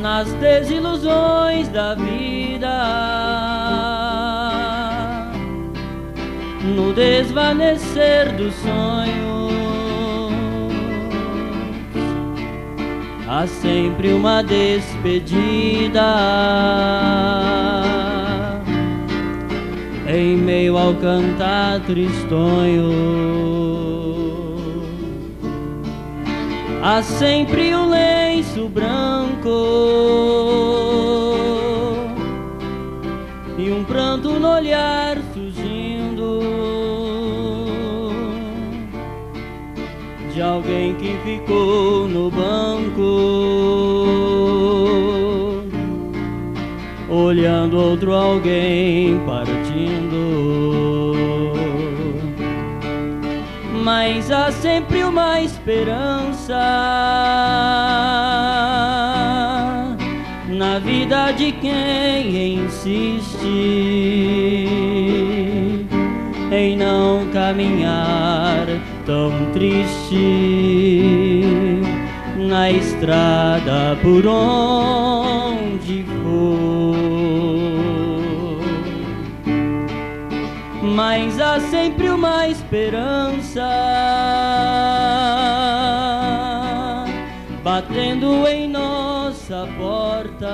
nas desilusões da vida, no desvanecer dos sonhos, há sempre uma despedida em meio ao cantar tristonho. Há sempre um lenço branco e um pranto no olhar surgindo de alguém que ficou no banco, olhando outro alguém partindo. Mas há sempre uma esperança na vida de quem insiste em não caminhar tão triste na estrada por onde for. Mas há sempre uma esperança batendo em nossa porta,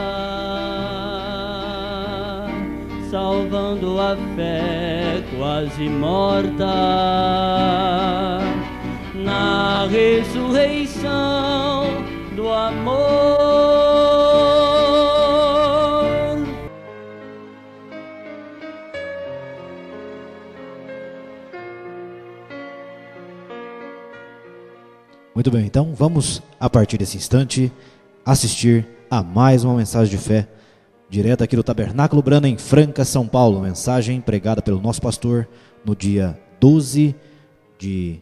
salvando a fé quase morta na ressurreição do amor. Muito bem, então vamos, a partir desse instante, assistir a mais uma mensagem de fé, direto aqui do Tabernáculo Brana, em Franca, São Paulo. Mensagem pregada pelo nosso pastor no dia 12 de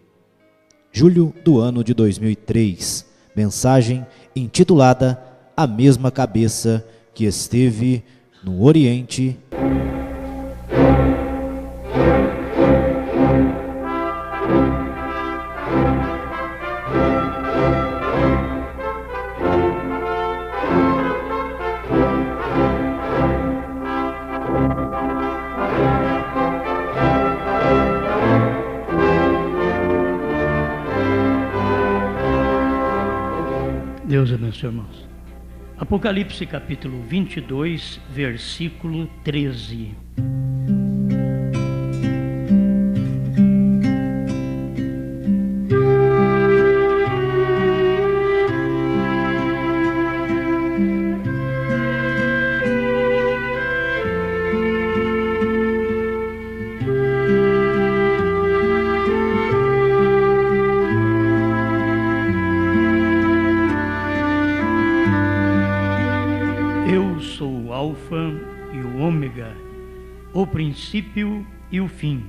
julho do ano de 2003. Mensagem intitulada A Mesma Cabeça que Esteve no Oriente. Deus abençoe, irmãos. Apocalipse capítulo 22, versículo 13. O princípio e o fim,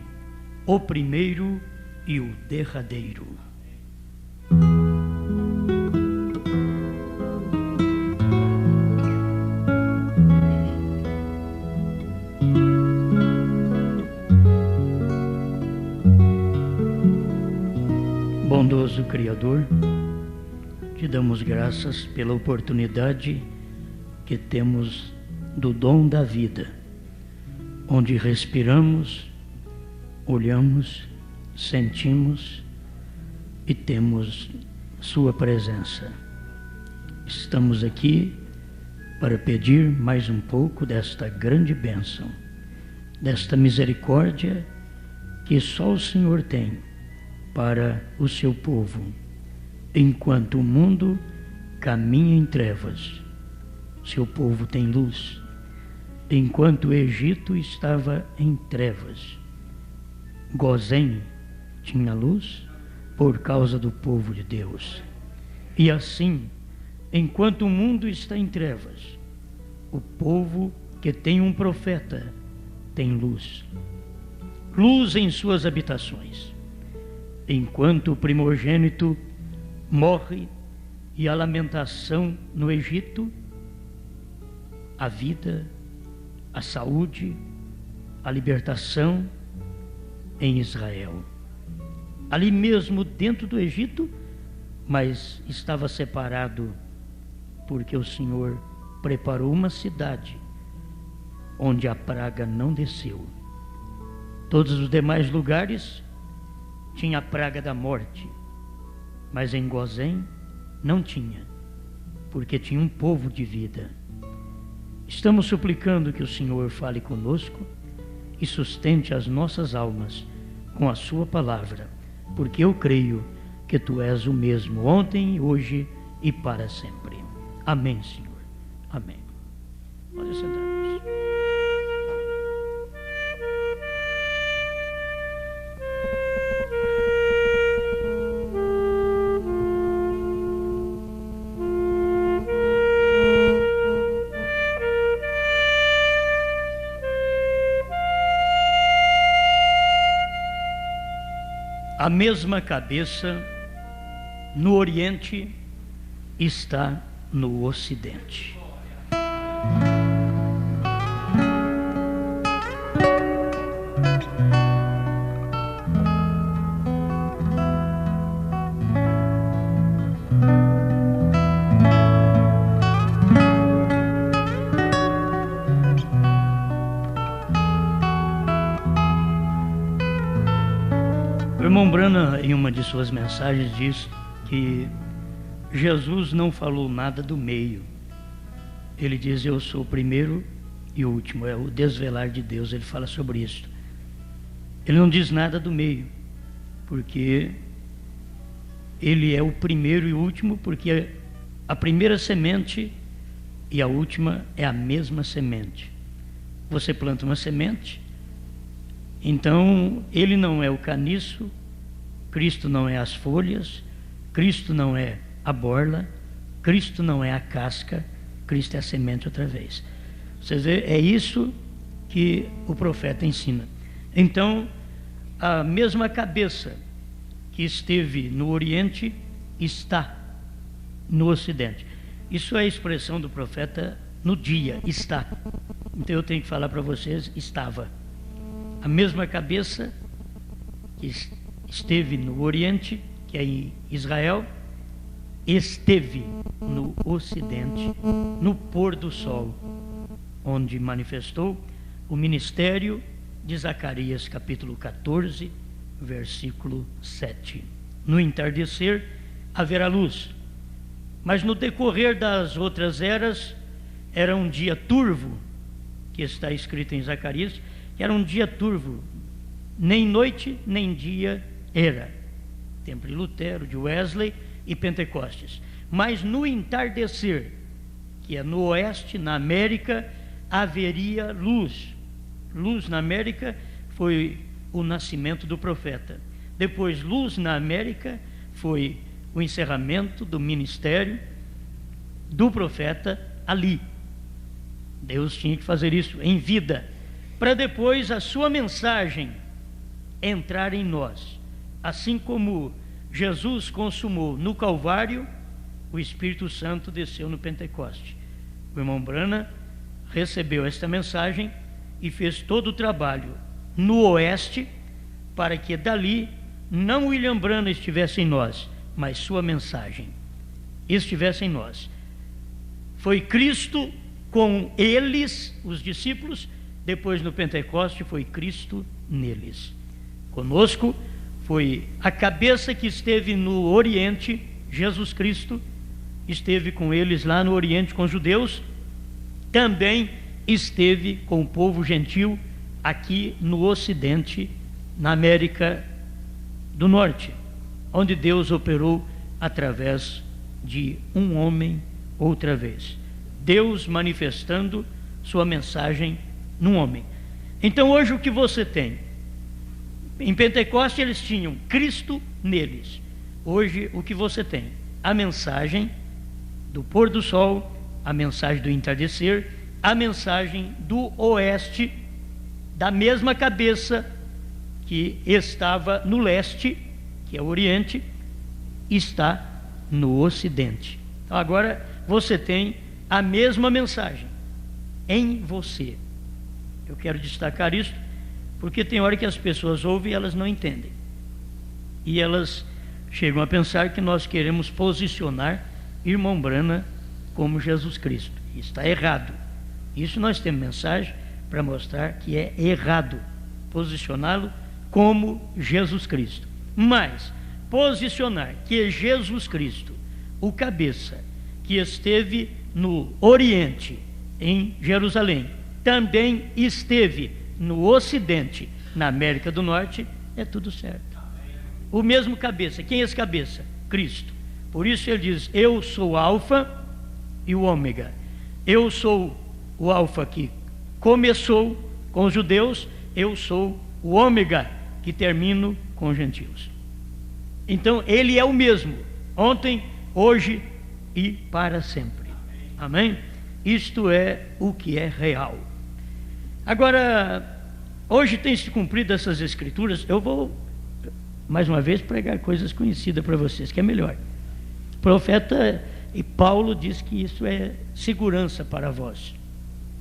o primeiro e o derradeiro. Bondoso Criador, te damos graças pela oportunidade que temos do dom da vida, onde respiramos, olhamos, sentimos e temos sua presença. Estamos aqui para pedir mais um pouco desta grande bênção, desta misericórdia que só o Senhor tem para o seu povo, enquanto o mundo caminha em trevas. Seu povo tem luz. Enquanto o Egito estava em trevas, Gozém tinha luz por causa do povo de Deus. E assim, enquanto o mundo está em trevas, o povo que tem um profeta tem luz. Luz em suas habitações. Enquanto o primogênito morre e a lamentação no Egito, a vida, a saúde, a libertação em Israel. Ali mesmo dentro do Egito, mas estava separado porque o Senhor preparou uma cidade onde a praga não desceu. Todos os demais lugares tinha a praga da morte, mas em Gozém não tinha, porque tinha um povo de vida. Estamos suplicando que o Senhor fale conosco e sustente as nossas almas com a sua palavra, porque eu creio que tu és o mesmo ontem, hoje e para sempre. Amém, Senhor. Amém. Pode sentar-nos. A mesma cabeça no Oriente está no Ocidente. O irmão Brana, em uma de suas mensagens, diz que Jesus não falou nada do meio. Ele diz: eu sou o primeiro e o último. É o desvelar de Deus. Ele fala sobre isso. Ele não diz nada do meio, porque ele é o primeiro e o último, porque a primeira semente e a última é a mesma semente. Você planta uma semente, então ele não é o caniço, Cristo não é as folhas, Cristo não é a borla, Cristo não é a casca, Cristo é a semente outra vez. Vocês veem, é isso que o profeta ensina. Então, a mesma cabeça que esteve no Oriente está no Ocidente. Isso é a expressão do profeta no dia, está. Então eu tenho que falar para vocês, estava. A mesma cabeça que esteve no Oriente, que é em Israel, esteve no Ocidente, no pôr do sol, onde manifestou o ministério de Zacarias, capítulo 14, versículo 7. No entardecer haverá luz, mas no decorrer das outras eras era um dia turvo, que está escrito em Zacarias, que era um dia turvo, nem noite nem dia era. Tempo de Lutero, de Wesley e Pentecostes. Mas no entardecer, que é no oeste, na América, haveria luz. Luz na América foi o nascimento do profeta. Depois, luz na América foi o encerramento do ministério do profeta ali. Deus tinha que fazer isso em vida, para depois a sua mensagem entrar em nós. Assim como Jesus consumou no Calvário, o Espírito Santo desceu no Pentecoste. O irmão Brana recebeu esta mensagem e fez todo o trabalho no oeste, para que dali não William Brana estivesse em nós, mas sua mensagem estivesse em nós. Foi Cristo com eles, os discípulos, depois no Pentecoste foi Cristo neles. Conosco foi a cabeça que esteve no Oriente, Jesus Cristo, esteve com eles lá no Oriente com os judeus, também esteve com o povo gentil aqui no Ocidente, na América do Norte, onde Deus operou através de um homem outra vez. Deus manifestando sua mensagem num homem. Então hoje o que você tem? Em Pentecoste eles tinham Cristo neles. Hoje o que você tem? A mensagem do pôr do sol, a mensagem do entardecer, a mensagem do oeste, da mesma cabeça que estava no leste, que é o Oriente, está no Ocidente. Então agora você tem a mesma mensagem em você. Eu quero destacar isso, porque tem hora que as pessoas ouvem e elas não entendem. E elas chegam a pensar que nós queremos posicionar irmão Brana como Jesus Cristo. Isso está errado. Isso nós temos mensagem para mostrar que é errado posicioná-lo como Jesus Cristo. Mas posicionar que Jesus Cristo, o cabeça, que esteve no Oriente, em Jerusalém, também esteve no Ocidente, na América do Norte, é tudo certo. O mesmo cabeça. Quem é esse cabeça? Cristo. Por isso ele diz: eu sou o Alfa e o Ômega. Eu sou o Alfa que começou com os judeus, eu sou o Ômega que termino com os gentios. Então ele é o mesmo, ontem, hoje e para sempre. Amém? Isto é o que é real. Agora, hoje tem se cumprido essas escrituras. Eu vou mais uma vez pregar coisas conhecidas para vocês, que é melhor. O profeta e Paulo diz que isso é segurança para vós.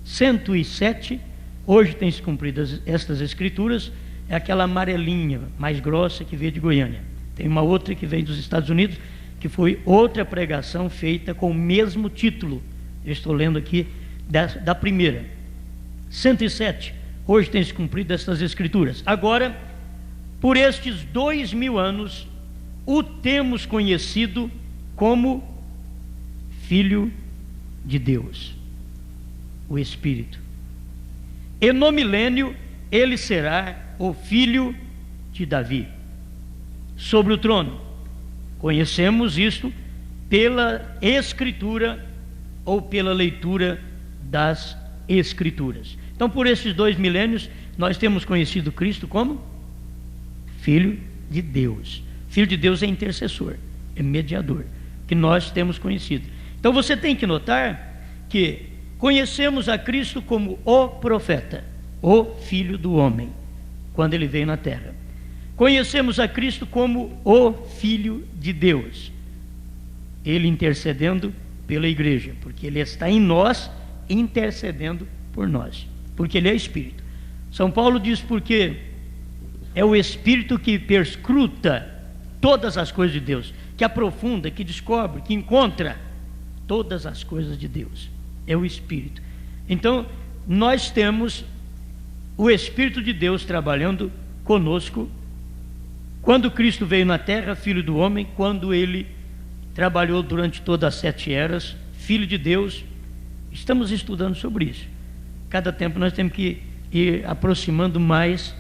107, hoje tem se cumprido estas escrituras. É aquela amarelinha mais grossa que veio de Goiânia. Tem uma outra que veio dos Estados Unidos, que foi outra pregação feita com o mesmo título. Eu estou lendo aqui da primeira. 107, hoje tem se cumprido estas escrituras. Agora, por estes 2000 anos, o temos conhecido como Filho de Deus, o Espírito. E no milênio, ele será o Filho de Davi, sobre o trono. Conhecemos isto pela Escritura ou pela leitura das Escrituras. Então, por esses 2 milênios, nós temos conhecido Cristo como Filho de Deus. Filho de Deus é intercessor, é mediador, que nós temos conhecido. Então, você tem que notar que conhecemos a Cristo como o profeta, o Filho do homem, quando ele veio na terra. Conhecemos a Cristo como o Filho de Deus, ele intercedendo pela igreja, porque ele está em nós, intercedendo por nós, porque ele é Espírito. São Paulo diz: porque é o Espírito que perscruta todas as coisas de Deus, que aprofunda, que descobre, que encontra todas as coisas de Deus. É o Espírito. Então, nós temos o Espírito de Deus trabalhando conosco. Quando Cristo veio na terra, Filho do homem, quando ele trabalhou durante todas as 7 eras, Filho de Deus. Estamos estudando sobre isso. Cada tempo nós temos que ir aproximando mais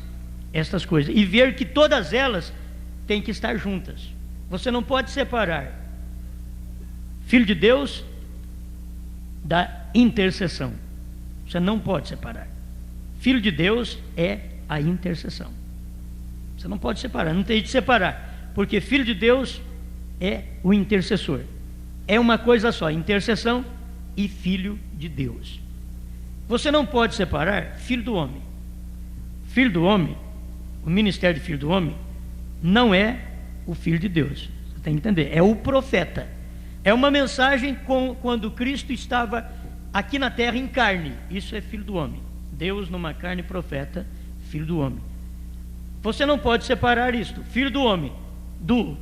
estas coisas e ver que todas elas têm que estar juntas. Você não pode separar Filho de Deus da intercessão. Você não pode separar. Filho de Deus é a intercessão. Você não pode separar, não tem de separar, porque Filho de Deus é o intercessor. É uma coisa só, intercessão e Filho de Deus. Você não pode separar Filho do homem. Filho do homem, o ministério de Filho do homem, não é o Filho de Deus. Você tem que entender, é o profeta. É uma mensagem quando Cristo estava aqui na terra em carne. Isso é Filho do homem. Deus numa carne, profeta, Filho do homem. Você não pode separar isto, Filho do homem do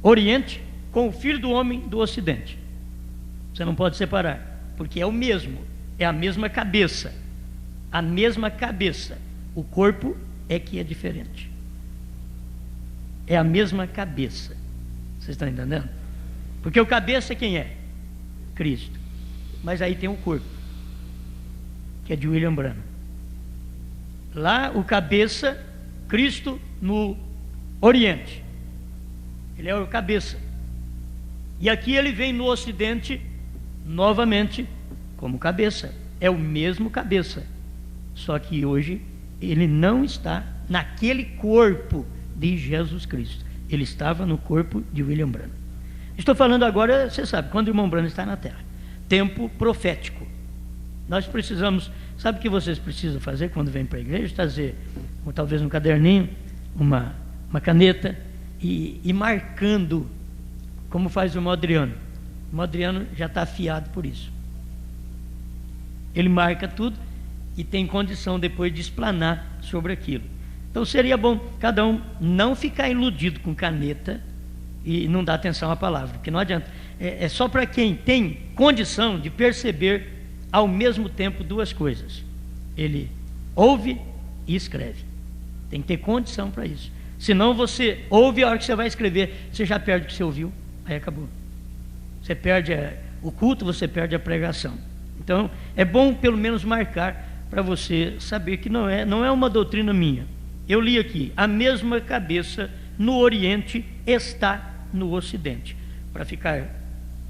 Oriente com o Filho do homem do Ocidente. Você não pode separar, porque é o mesmo, é a mesma cabeça. A mesma cabeça. O corpo é que é diferente. É a mesma cabeça. Vocês estão entendendo? Porque o cabeça quem é? Cristo. Mas aí tem o corpo, que é de William Branham. Lá o cabeça, Cristo no Oriente. Ele é o cabeça. E aqui ele vem no Ocidente, novamente, como cabeça. É o mesmo cabeça. Só que hoje ele não está naquele corpo de Jesus Cristo. Ele estava no corpo de William Branham. Estou falando agora, você sabe, quando o irmão Branham está na terra. Tempo profético. Nós precisamos, sabe o que vocês precisam fazer quando vêm para a igreja? Trazer, talvez um caderninho, uma caneta e marcando, como faz o irmão Adriano. O irmão Adriano já está afiado por isso. Ele marca tudo e tem condição depois de explanar sobre aquilo. Então seria bom cada um não ficar iludido com caneta e não dar atenção à palavra, porque não adianta. é só para quem tem condição de perceber ao mesmo tempo duas coisas. Ele ouve e escreve. Tem que ter condição para isso. Senão você ouve, a hora que você vai escrever, você já perde o que você ouviu, aí acabou. Você perde o culto, você perde a pregação. Então, é bom pelo menos marcar para você saber que não é uma doutrina minha. Eu li aqui, a mesma cabeça no Oriente está no Ocidente. Para ficar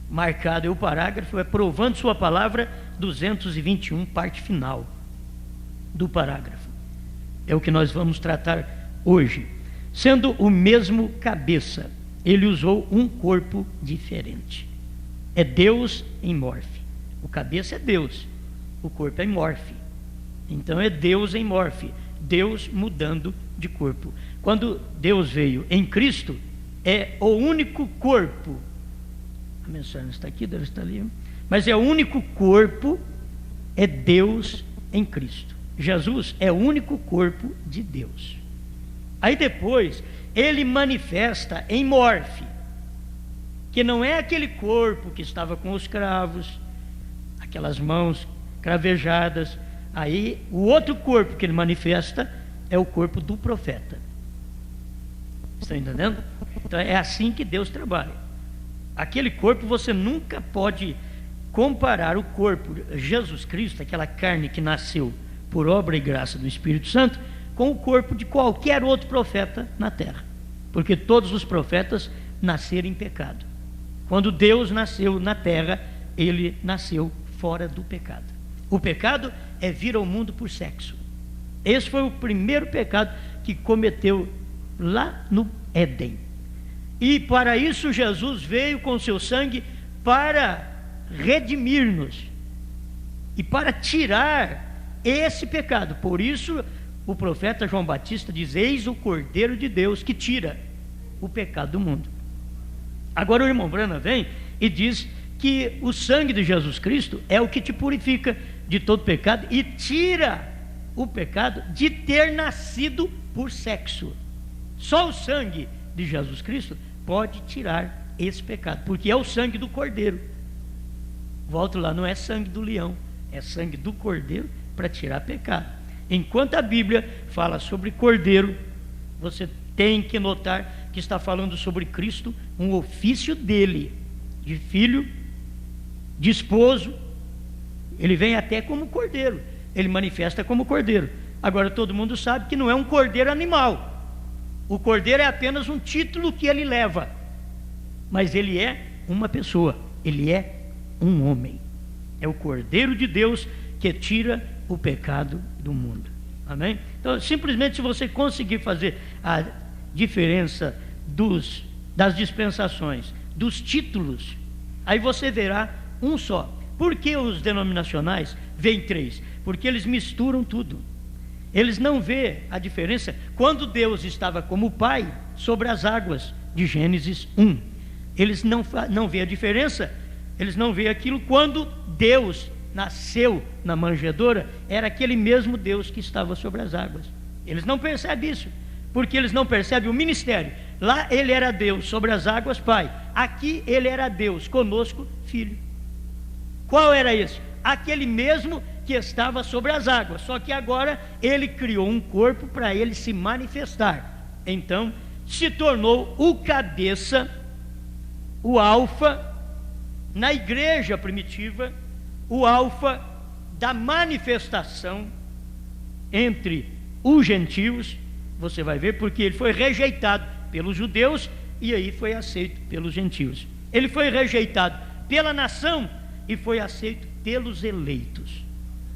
marcado aí o parágrafo, é provando sua palavra 221, parte final do parágrafo. É o que nós vamos tratar hoje. Sendo o mesmo cabeça, ele usou um corpo diferente. É Deus em morfe. O cabeça é Deus, o corpo é morfe. Então é Deus em morfe, Deus mudando de corpo. Quando Deus veio em Cristo, é o único corpo. A mensagem está aqui, deve estar ali. Mas é o único corpo, é Deus em Cristo. Jesus é o único corpo de Deus. Aí depois, ele manifesta em morfe, que não é aquele corpo que estava com os cravos, aquelas mãos cravejadas. Aí o outro corpo que ele manifesta é o corpo do profeta. Estão entendendo? Então é assim que Deus trabalha. Aquele corpo você nunca pode comparar o corpo de Jesus Cristo, aquela carne que nasceu por obra e graça do Espírito Santo, com o corpo de qualquer outro profeta na terra, porque todos os profetas nasceram em pecado. Quando Deus nasceu na terra, ele nasceu fora do pecado. O pecado é vir ao mundo por sexo. Esse foi o primeiro pecado que cometeu lá no Éden. E para isso Jesus veio com seu sangue para redimir-nos e para tirar esse pecado. Por isso o profeta João Batista diz: eis o Cordeiro de Deus que tira o pecado do mundo. Agora o irmão Branham vem e diz que o sangue de Jesus Cristo é o que te purifica de todo pecado e tira o pecado de ter nascido por sexo. Só o sangue de Jesus Cristo pode tirar esse pecado, porque é o sangue do Cordeiro. Volto lá, não é sangue do leão, é sangue do Cordeiro para tirar pecado. Enquanto a Bíblia fala sobre Cordeiro, você tem que notar que está falando sobre Cristo, um ofício dele, de filho, de esposo. Ele vem até como cordeiro, ele manifesta como cordeiro. Agora todo mundo sabe que não é um cordeiro animal. O cordeiro é apenas um título que ele leva, mas ele é uma pessoa, ele é um homem. É o Cordeiro de Deus que tira o pecado do mundo. Amém? Então, simplesmente se você conseguir fazer a diferença das dispensações, dos títulos, aí você verá um só. Por que os denominacionais veem três? Porque eles misturam tudo. Eles não vêem a diferença quando Deus estava como Pai sobre as águas de Gênesis 1. Eles não veem a diferença, eles não veem aquilo quando Deus nasceu na manjedoura, era aquele mesmo Deus que estava sobre as águas. Eles não percebem isso, porque eles não percebem o ministério. Lá ele era Deus sobre as águas, Pai. Aqui ele era Deus conosco, Filho. Qual era isso? Aquele mesmo que estava sobre as águas, só que agora ele criou um corpo para ele se manifestar. Então se tornou o cabeça, o alfa, na igreja primitiva, o alfa da manifestação entre os gentios. Você vai ver, porque ele foi rejeitado pelos judeus e aí foi aceito pelos gentios. Ele foi rejeitado pela nação e foi aceito pelos eleitos.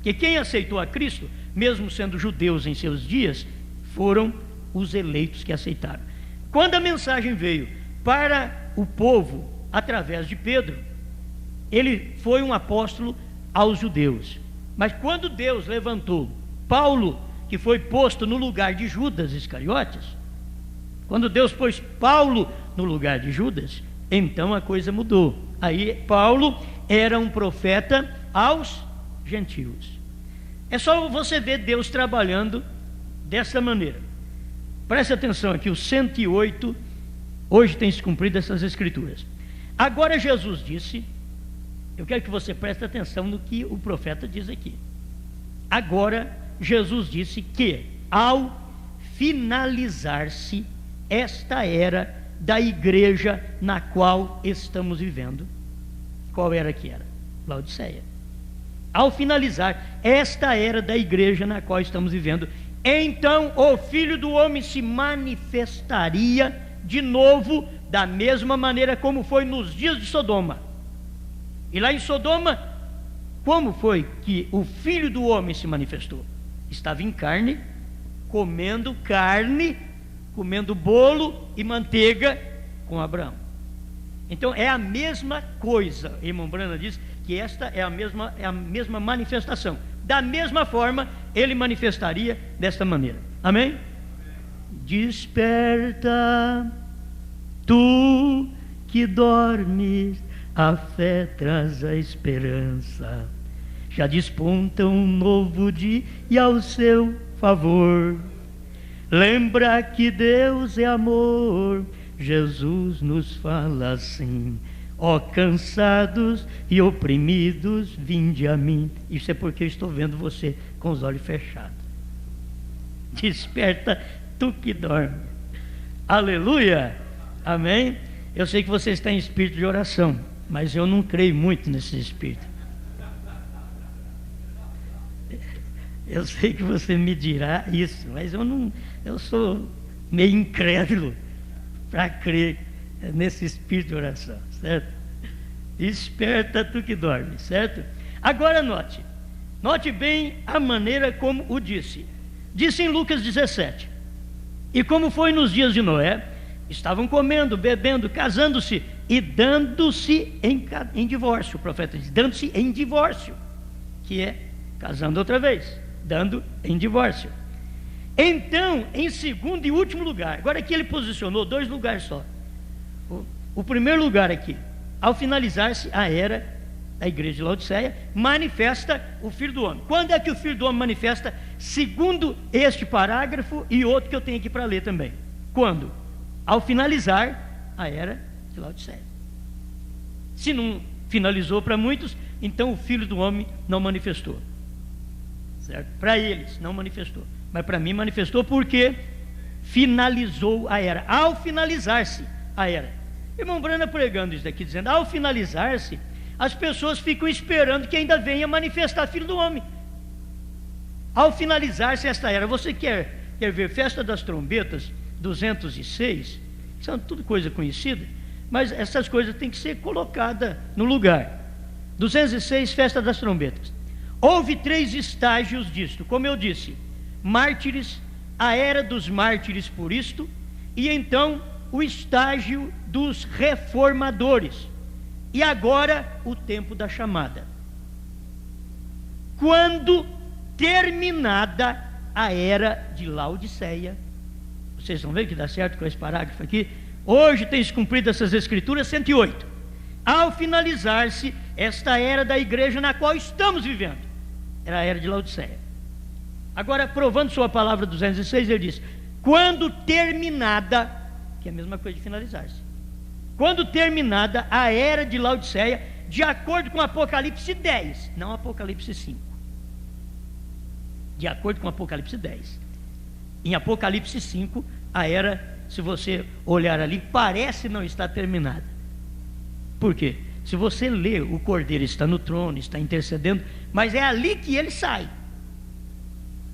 Que quem aceitou a Cristo, mesmo sendo judeus em seus dias, foram os eleitos que aceitaram. Quando a mensagem veio para o povo através de Pedro, ele foi um apóstolo aos judeus. Mas quando Deus levantou Paulo, que foi posto no lugar de Judas Iscariotes, quando Deus pôs Paulo no lugar de Judas, então a coisa mudou. Aí Paulo era um profeta aos gentios. É só você ver Deus trabalhando dessa maneira. Preste atenção aqui, o 108, hoje tem se cumprido essas escrituras. Agora Jesus disse, eu quero que você preste atenção no que o profeta diz aqui. Agora Jesus disse que ao finalizar-se esta era da igreja na qual estamos vivendo, qual era que era? Laodiceia. Ao finalizar esta era da igreja na qual estamos vivendo, então o Filho do Homem se manifestaria de novo da mesma maneira como foi nos dias de Sodoma. E lá em Sodoma, como foi que o Filho do Homem se manifestou? Estava em carne, comendo bolo e manteiga com Abraão. Então é a mesma coisa. Irmão Brana diz que esta é a mesma manifestação. Da mesma forma, ele manifestaria desta maneira. Amém? Desperta, tu que dormes, a fé traz a esperança. Já desponta um novo dia ao seu favor. Lembra que Deus é amor. Jesus nos fala assim: ó cansados e oprimidos, vinde a mim. Isso é porque eu estou vendo você com os olhos fechados. Desperta, tu que dorme. Aleluia, amém. Eu sei que você está em espírito de oração, mas eu não creio muito nesse espírito. Eu sei que você me dirá isso, mas eu sou meio incrédulo para crer nesse espírito de oração, certo? Desperta tu que dorme, certo? Agora note bem a maneira como o disse. Disse em Lucas 17: e como foi nos dias de Noé, estavam comendo, bebendo, casando-se e dando-se em divórcio. O profeta diz: dando-se em divórcio, que é casando outra vez, dando em divórcio. Então, em segundo e último lugar, agora aqui ele posicionou 2 lugares só. O primeiro lugar aqui, ao finalizar-se a era da igreja de Laodiceia, manifesta o Filho do Homem. Quando é que o Filho do Homem manifesta? Segundo este parágrafo e outro que eu tenho aqui para ler também. Quando? Ao finalizar a era de Laodiceia. Se não finalizou para muitos, então o Filho do Homem não manifestou. Certo? Para eles não manifestou, mas para mim manifestou porque finalizou a era. Ao finalizar-se a era, irmão Brana pregando isso daqui, dizendo: ao finalizar-se, as pessoas ficam esperando que ainda venha manifestar Filho do Homem. Ao finalizar-se esta era, você quer ver Festa das Trombetas 206? São tudo coisa conhecida, mas essas coisas têm que ser colocadas no lugar. 206, Festa das Trombetas. Houve 3 estágios disto, como eu disse: mártires, a era dos mártires por isto, e então o estágio dos reformadores, e agora o tempo da chamada. Quando terminada a era de Laodiceia, vocês vão ver que dá certo com esse parágrafo aqui. Hoje tem se cumprido essas escrituras 108. Ao finalizar-se esta era da igreja na qual estamos vivendo, era a era de Laodiceia. Agora, provando sua palavra 206, ele diz: quando terminada, que é a mesma coisa de finalizar-se, quando terminada a era de Laodiceia, de acordo com Apocalipse 10, não Apocalipse 5, de acordo com Apocalipse 10. Em Apocalipse 5, a era, se você olhar ali, parece não estar terminada. Por quê? Se você ler, o Cordeiro está no trono, está intercedendo, mas é ali que ele sai.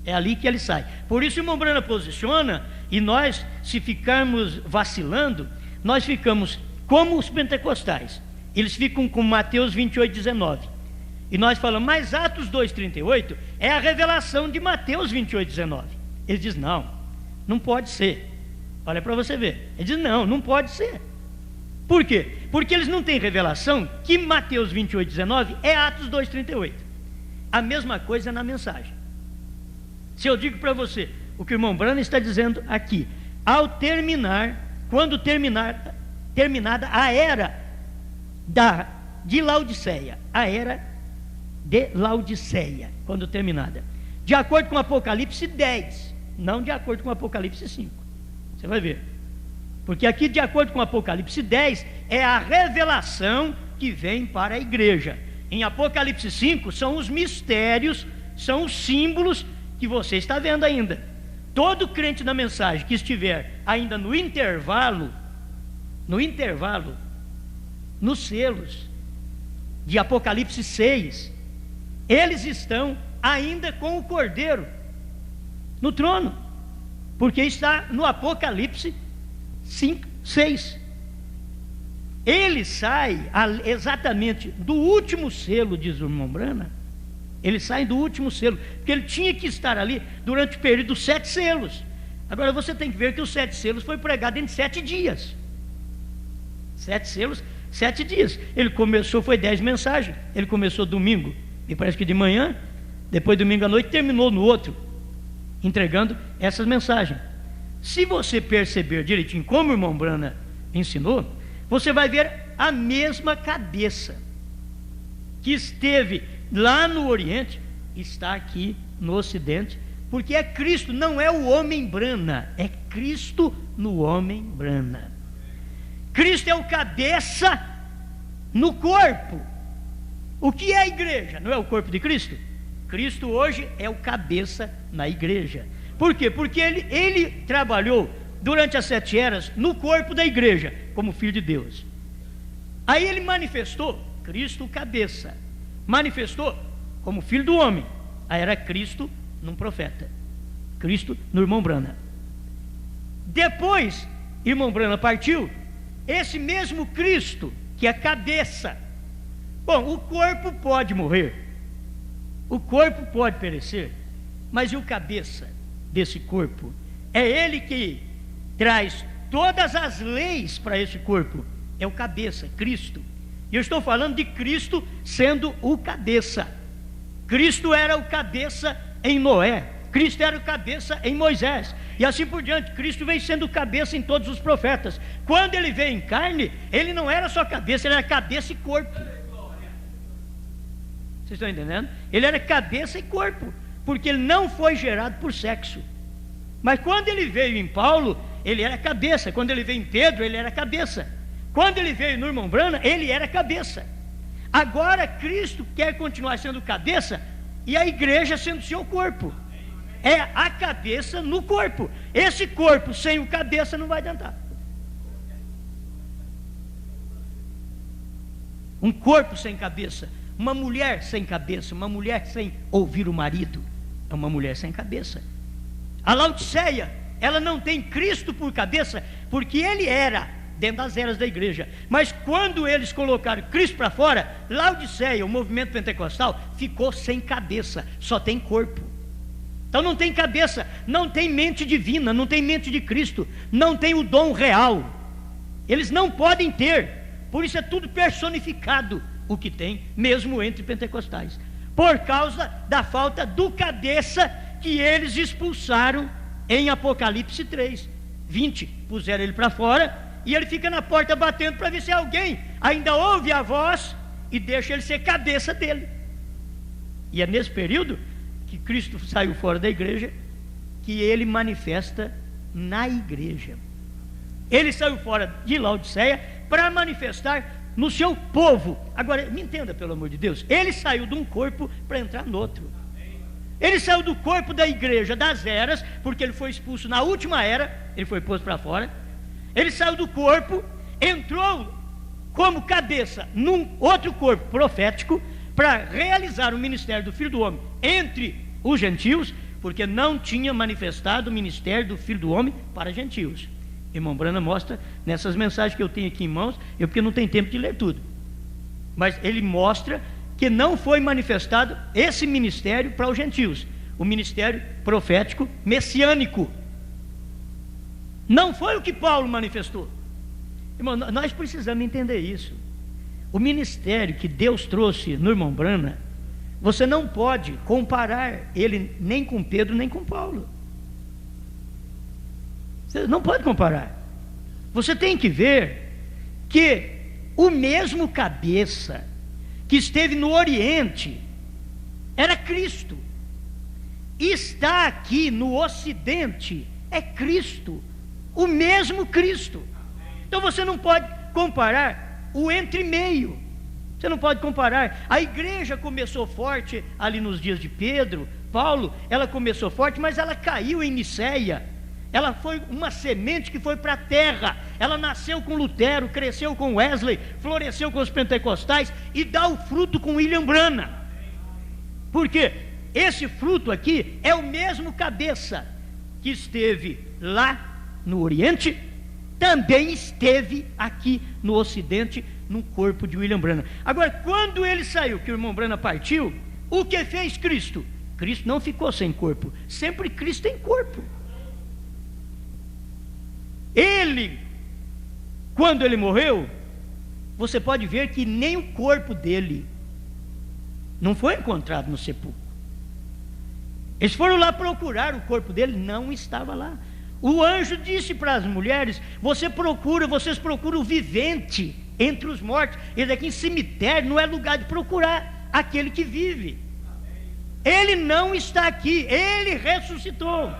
É ali que ele sai. Por isso o irmão Brana posiciona, e nós, se ficarmos vacilando, nós ficamos como os pentecostais. Eles ficam com Mateus 28, 19. E nós falamos: mas Atos 2,38 é a revelação de Mateus 28, 19. Ele diz: não pode ser. Olha para você ver. Ele diz: não pode ser. Por quê? Porque eles não têm revelação que Mateus 28, 19 é Atos 2,38. A mesma coisa na mensagem. Se eu digo para você o que o irmão Brana está dizendo aqui: ao terminar, quando terminada a era de Laodiceia, a era de Laodiceia, quando terminada, de acordo com Apocalipse 10, não de acordo com Apocalipse 5. Você vai ver. Porque aqui, de acordo com Apocalipse 10, é a revelação que vem para a igreja. Em Apocalipse 5 são os mistérios, são os símbolos que você está vendo ainda. Todo crente da mensagem que estiver ainda no intervalo, nos selos de Apocalipse 6, eles estão ainda com o Cordeiro no trono, porque está no Apocalipse 5, 6. Ele sai exatamente do último selo, diz o irmão Brana. Ele sai do último selo, porque ele tinha que estar ali durante o período dos 7 selos. Agora você tem que ver que os 7 selos foi pregado em 7 dias. 7 selos, 7 dias. Ele começou, foi 10 mensagens. Ele começou domingo, me parece que de manhã, depois domingo à noite, terminou no outro, entregando essas mensagens. Se você perceber direitinho como o irmão Brana ensinou, você vai ver a mesma cabeça que esteve lá no Oriente, está aqui no Ocidente, porque é Cristo, não é o homem Brana, é Cristo no homem Brana. Cristo é o cabeça no corpo. O que é a igreja? Não é o corpo de Cristo? Cristo hoje é o cabeça na igreja. Por quê? Porque ele trabalhou durante as 7 eras no corpo da igreja, como Filho de Deus. Aí ele manifestou, Cristo cabeça, manifestou como Filho do homem. Aí era Cristo num profeta, Cristo no irmão Brana. Depois, irmão Brana partiu, esse mesmo Cristo, que é cabeça. Bom, o corpo pode morrer, o corpo pode perecer, mas e o cabeça desse corpo? É ele que traz todas as leis para esse corpo, é o cabeça, Cristo. E eu estou falando de Cristo sendo o cabeça. Cristo era o cabeça em Noé, Cristo era o cabeça em Moisés, e assim por diante. Cristo vem sendo cabeça em todos os profetas. Quando ele veio em carne, ele não era só cabeça, ele era cabeça e corpo. Vocês estão entendendo? Ele era cabeça e corpo, porque ele não foi gerado por sexo. Mas quando ele veio em Paulo, ele era cabeça. Quando ele veio em Pedro, ele era cabeça. Quando ele veio no irmão Brana, ele era cabeça. Agora Cristo quer continuar sendo cabeça e a igreja sendo seu corpo. É a cabeça no corpo. Esse corpo sem o cabeça não vai adiantar. Um corpo sem cabeça, uma mulher sem cabeça, uma mulher sem ouvir o marido, é uma mulher sem cabeça. A Laodiceia, ela não tem Cristo por cabeça, porque ele era dentro das eras da igreja. Mas quando eles colocaram Cristo para fora, Laodiceia, o movimento pentecostal, ficou sem cabeça, só tem corpo. Então não tem cabeça, não tem mente divina, não tem mente de Cristo, não tem o dom real. Eles não podem ter, por isso é tudo personificado o que tem, mesmo entre pentecostais, por causa da falta do cabeça que eles expulsaram em Apocalipse 3, 20, puseram ele para fora, e ele fica na porta batendo para ver se alguém ainda ouve a voz e deixa ele ser cabeça dele. E é nesse período que Cristo saiu fora da igreja, que ele manifesta na igreja. Ele saiu fora de Laodiceia para manifestar no seu povo. Agora, me entenda, pelo amor de Deus, ele saiu de um corpo para entrar no outro. Ele saiu do corpo da igreja das eras, porque ele foi expulso na última era, ele foi posto para fora. Ele saiu do corpo, entrou como cabeça num outro corpo profético, para realizar o ministério do Filho do Homem entre os gentios, porque não tinha manifestado o ministério do Filho do Homem para gentios. Irmão Brana mostra nessas mensagens que eu tenho aqui em mãos, porque não tem tempo de ler tudo, mas ele mostra que não foi manifestado esse ministério para os gentios, o ministério profético messiânico. Não foi o que Paulo manifestou. Irmão, nós precisamos entender isso. O ministério que Deus trouxe no irmão Brana, você não pode comparar ele nem com Pedro nem com Paulo. Você não pode comparar. Você tem que ver que o mesmo cabeça que esteve no Oriente era Cristo, está aqui no Ocidente, é Cristo, o mesmo Cristo. Então você não pode comparar o entre-meio. Você não pode comparar. A igreja começou forte ali nos dias de Pedro, Paulo, ela começou forte, mas ela caiu em Niceia. Ela foi uma semente que foi para a terra. Ela nasceu com Lutero, cresceu com Wesley, floresceu com os pentecostais e dá o fruto com William Branham. Por quê? Esse fruto aqui é o mesmo cabeça que esteve lá no Oriente, também esteve aqui no Ocidente, no corpo de William Branham. Agora, quando ele saiu, que o irmão Branham partiu, o que fez Cristo? Cristo não ficou sem corpo, sempre Cristo tem corpo. Ele, quando ele morreu, você pode ver que nem o corpo dele não foi encontrado no sepulcro. Eles foram lá procurar o corpo dele, não estava lá. O anjo disse para as mulheres: vocês procuram o vivente entre os mortos. Ele aqui em cemitério não é lugar de procurar aquele que vive. Ele não está aqui, ele ressuscitou.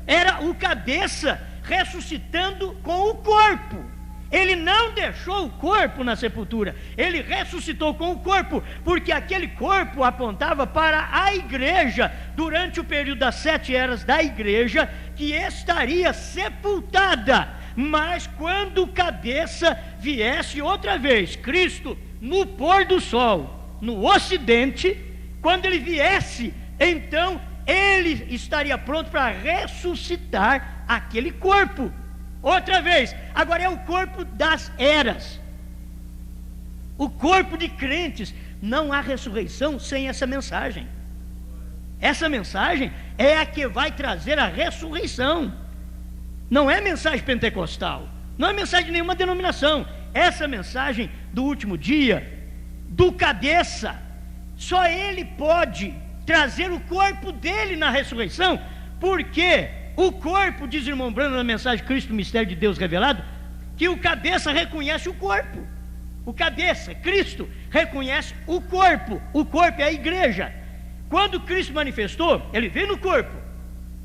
Era o cabeça ressuscitando com o corpo. Ele não deixou o corpo na sepultura, ele ressuscitou com o corpo, porque aquele corpo apontava para a igreja, durante o período das 7 eras da igreja, que estaria sepultada. Mas quando o cabeça viesse outra vez, Cristo, no pôr do sol, no ocidente, quando ele viesse, então ele estaria pronto para ressuscitar aquele corpo outra vez. Agora é o corpo das eras, o corpo de crentes. Não há ressurreição sem essa mensagem. Essa mensagem é a que vai trazer a ressurreição. Não é mensagem pentecostal, não é mensagem de nenhuma denominação. Essa mensagem do último dia, do cabeça, só ele pode trazer o corpo dele na ressurreição, porque o corpo, diz o irmão Branham na mensagem Cristo, o mistério de Deus revelado, que o cabeça reconhece o corpo. O cabeça, Cristo, reconhece o corpo é a igreja. Quando Cristo manifestou, ele veio no corpo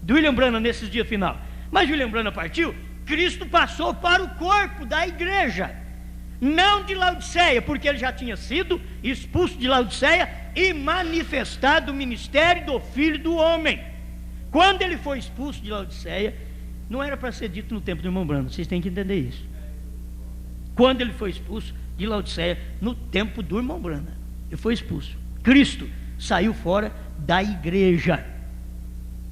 do William Branham nesses dias final, mas William Branham partiu, Cristo passou para o corpo da igreja, não de Laodiceia, porque ele já tinha sido expulso de Laodiceia e manifestado o ministério do Filho do Homem. Quando ele foi expulso de Laodiceia, não era para ser dito no tempo do irmão Branham, vocês têm que entender isso. Quando ele foi expulso de Laodiceia, no tempo do irmão Branham, ele foi expulso. Cristo saiu fora da igreja.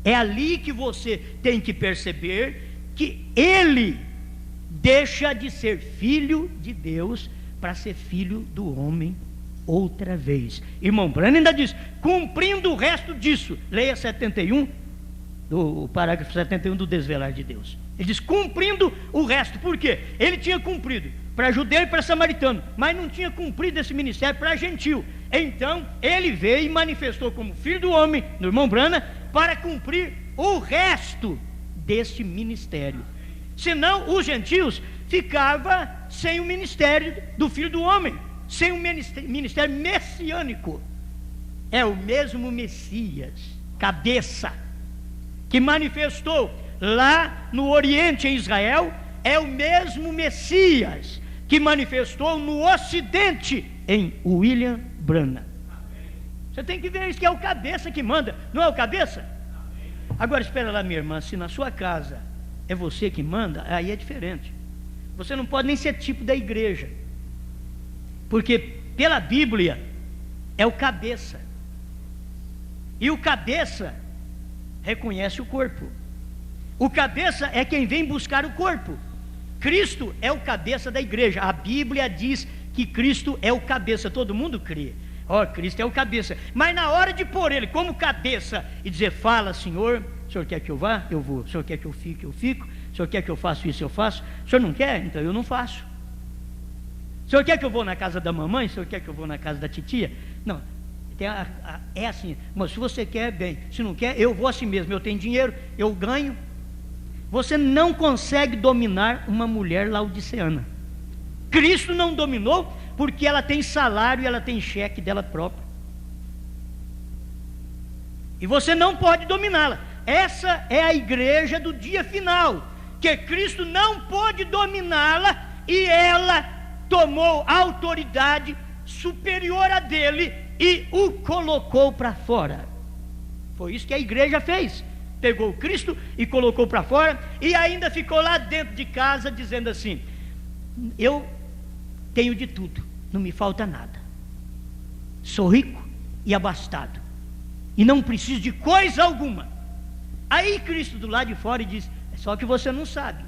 É ali que você tem que perceber que ele deixa de ser filho de Deus para ser filho do homem outra vez. Irmão Branham ainda diz, cumprindo o resto disso, leia 71, o parágrafo 71 do Desvelar de Deus. Ele diz, cumprindo o resto. Por quê? Ele tinha cumprido para judeu e para samaritano, mas não tinha cumprido esse ministério para gentil. Então ele veio e manifestou como filho do homem, do irmão Branham, para cumprir o resto deste ministério. Senão os gentios ficavam sem o ministério do filho do homem, sem o ministério messiânico. É o mesmo Messias, cabeça, que manifestou lá no Oriente, em Israel, é o mesmo Messias que manifestou no Ocidente, em William Branham. Você tem que ver isso, que é o cabeça que manda, não é o cabeça? Agora espera lá, minha irmã, se na sua casa é você que manda, aí é diferente. Você não pode nem ser tipo da igreja, porque pela Bíblia é o cabeça, e o cabeça reconhece o corpo. O cabeça é quem vem buscar o corpo. Cristo é o cabeça da igreja. A Bíblia diz que Cristo é o cabeça. Todo mundo crê, Cristo é o cabeça. Mas na hora de pôr ele como cabeça e dizer, fala Senhor, o Senhor quer que eu vá? Eu vou. O Senhor quer que eu fique? Eu fico. O Senhor quer que eu faça isso? Eu faço. O Senhor não quer? Então eu não faço. O Senhor quer que eu vou na casa da mamãe? O Senhor quer que eu vou na casa da titia? Não. É assim, mas se você quer, bem, se não quer, eu vou assim mesmo. Eu tenho dinheiro, eu ganho. Você não consegue dominar uma mulher laodiceana. Cristo não dominou, porque ela tem salário e ela tem cheque dela própria, e você não pode dominá-la. Essa é a igreja do dia final, que Cristo não pôde dominá-la e ela tomou a autoridade superior a dele e o colocou para fora. Foi isso que a igreja fez. Pegou o Cristo e colocou para fora, e ainda ficou lá dentro de casa dizendo assim: eu tenho de tudo, não me falta nada, sou rico e abastado, e não preciso de coisa alguma. Aí Cristo do lado de fora diz: é só que você não sabe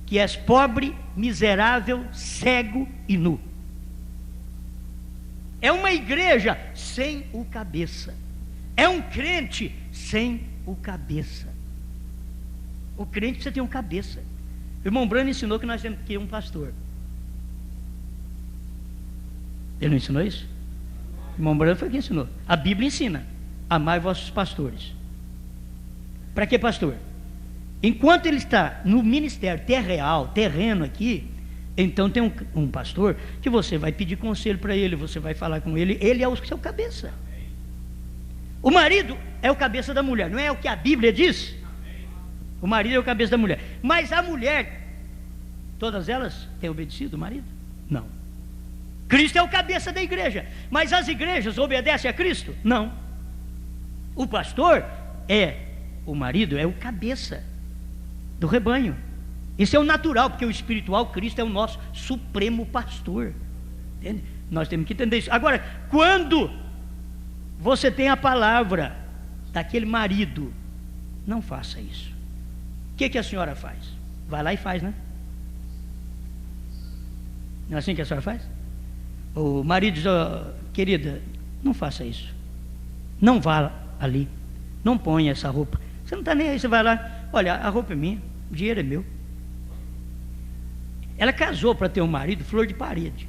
que és pobre, miserável, cego e nu. É uma igreja sem o cabeça, é um crente sem o cabeça. O crente precisa ter um cabeça. O irmão Brano ensinou que nós temos que ter um pastor. Ele não ensinou isso? O irmão Brano foi quem ensinou. A Bíblia ensina: amai vossos pastores. Para que pastor? Enquanto ele está no ministério terreno aqui, então tem um pastor que você vai pedir conselho para ele, você vai falar com ele, ele é o seu cabeça. O marido é o cabeça da mulher, não é o que a Bíblia diz? O marido é o cabeça da mulher. Mas a mulher, todas elas têm obedecido o marido? Não. Cristo é o cabeça da igreja, mas as igrejas obedecem a Cristo? Não. O pastor o marido é o cabeça do rebanho. Isso é o natural, porque o espiritual, Cristo é o nosso supremo pastor. Entende? Nós temos que entender isso. Agora, quando você tem a palavra daquele marido, não faça isso. O que a senhora faz? Vai lá e faz, né? Não é assim que a senhora faz? O marido diz: querida, não faça isso, não vá ali, não ponha essa roupa, você não está nem aí, você vai lá, olha, a roupa é minha, o dinheiro é meu. Ela casou para ter um marido flor de parede,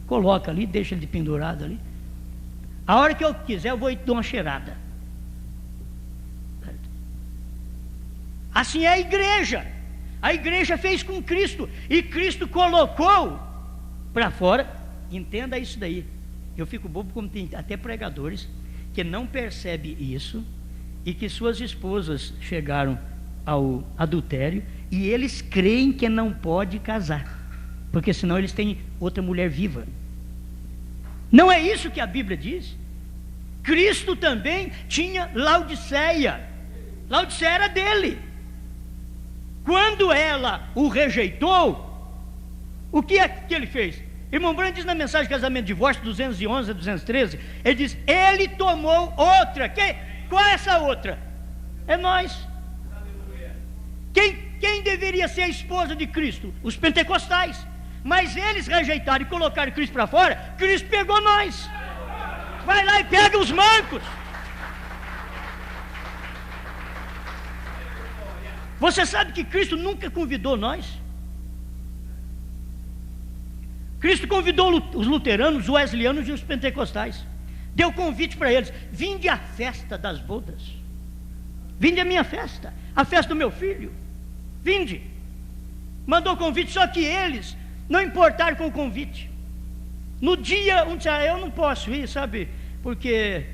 coloca ali, deixa ele pendurado ali, a hora que eu quiser eu vou e dou uma cheirada. Assim é a igreja. A igreja fez com Cristo, e Cristo colocou para fora. Entenda isso daí. Eu fico bobo como tem até pregadores que não percebem isso, e que suas esposas chegaram ao adultério e eles creem que não pode casar, porque senão eles têm outra mulher viva. Não é isso que a Bíblia diz. Cristo também tinha Laodiceia. Laodiceia era dele. Quando ela o rejeitou, o que é que ele fez? Irmão Brando diz na mensagem de casamento e divórcio 211 a 213, ele diz: ele tomou outra. Qual é essa outra? É nós. Quem deveria ser a esposa de Cristo? Os pentecostais. Mas eles rejeitaram e colocaram Cristo para fora. Cristo pegou nós. Vai lá e pega os mancos. Você sabe que Cristo nunca convidou nós? Cristo convidou os luteranos, os wesleyanos e os pentecostais. Deu convite para eles: vinde à festa das bodas, vinde à minha festa, a festa do meu filho, vinde. Mandou convite, só que eles não importaram com o convite. No dia, um disse: eu não posso ir, sabe, porque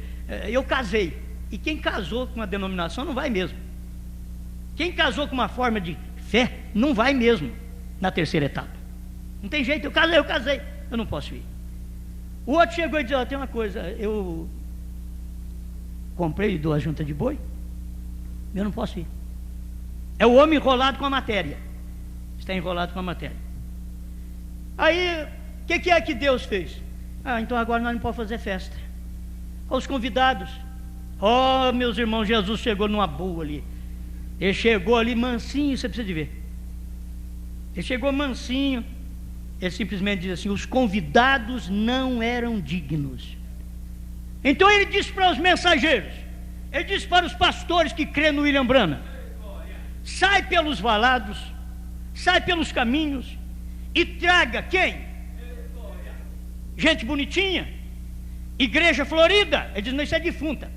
eu casei. E quem casou com uma denominação não vai mesmo. Quem casou com uma forma de fé não vai mesmo na terceira etapa. Não tem jeito, eu casei, eu não posso ir. O outro chegou e disse: tem uma coisa, eu comprei 2 juntas de boi, eu não posso ir. É o homem enrolado com a matéria. Está enrolado com a matéria. Aí, o que é que Deus fez? Então agora nós não podemos fazer festa. Os convidados, meus irmãos, Jesus chegou numa boa ali. Ele chegou ali mansinho, você precisa de ver. Ele chegou mansinho. Ele simplesmente diz assim: os convidados não eram dignos. Então ele disse para os mensageiros, ele disse para os pastores que crêem no William Branham: sai pelos valados, sai pelos caminhos e traga quem? Gente bonitinha, igreja florida. Ele diz: não, isso é defunta,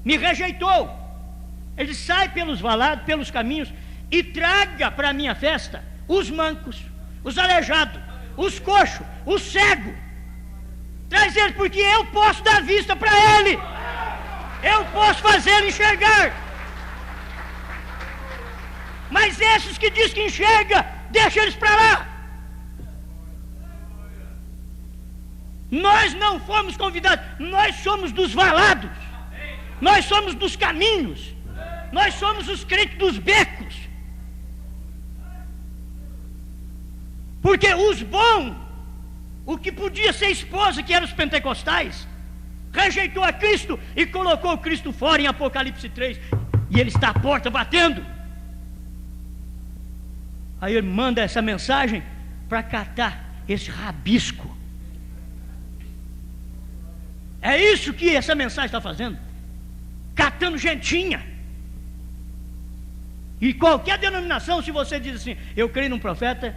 me rejeitou. Ele diz: sai pelos valados, pelos caminhos e traga para a minha festa os mancos, os aleijados, os coxos, os cegos. Traz eles, porque eu posso dar vista para ele, eu posso fazer ele enxergar. Mas esses que diz que enxerga, deixa eles para lá. Nós não fomos convidados, nós somos dos valados, nós somos dos caminhos, nós somos os crentes dos becos. Porque os bons, o que podia ser esposa, que eram os pentecostais, rejeitou a Cristo e colocou Cristo fora em Apocalipse 3, e ele está à porta batendo. Aí ele manda essa mensagem para catar esse rabisco. É isso que essa mensagem está fazendo, catando gentinha. E qualquer denominação, se você diz assim, eu creio num profeta,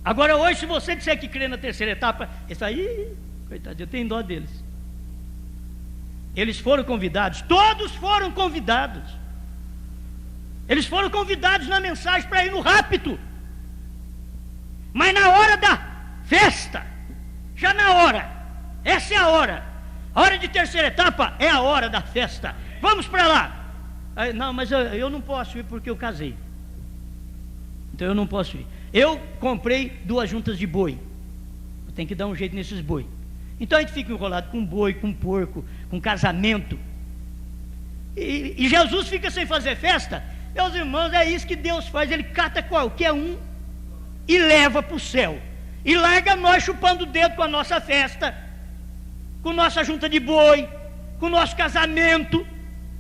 agora hoje, se você disser que crê na terceira etapa, isso aí, coitado, eu tenho dó deles. Eles foram convidados, todos foram convidados. Eles foram convidados na mensagem para ir no rapto. Mas na hora da festa, já na hora, essa é a hora de terceira etapa é a hora da festa. Vamos para lá. Aí, não, mas eu não posso ir porque eu casei. Então eu não posso ir. Eu comprei 2 juntas de boi. Eu tenho que dar um jeito nesses boi. Então a gente fica enrolado com boi, com porco, com casamento. E Jesus fica sem fazer festa. Meus irmãos, é isso que Deus faz. Ele cata qualquer um e leva para o céu. E larga nós chupando o dedo com a nossa festa, com nossa junta de boi, com o nosso casamento.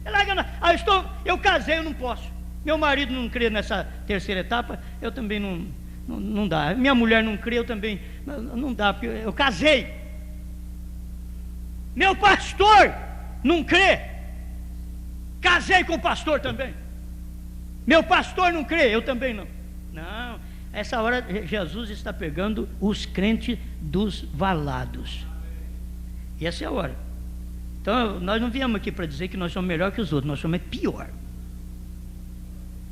Ele larga nós. Eu casei, eu não posso. Meu marido não crê nessa terceira etapa, eu também não dá. Minha mulher não crê, eu também não dá, porque eu casei. Meu pastor não crê, casei com o pastor também. Meu pastor não crê, eu também não. Não, essa hora Jesus está pegando os crentes dos valados. E essa é a hora. Então nós não viemos aqui para dizer que nós somos melhor que os outros, nós somos pior.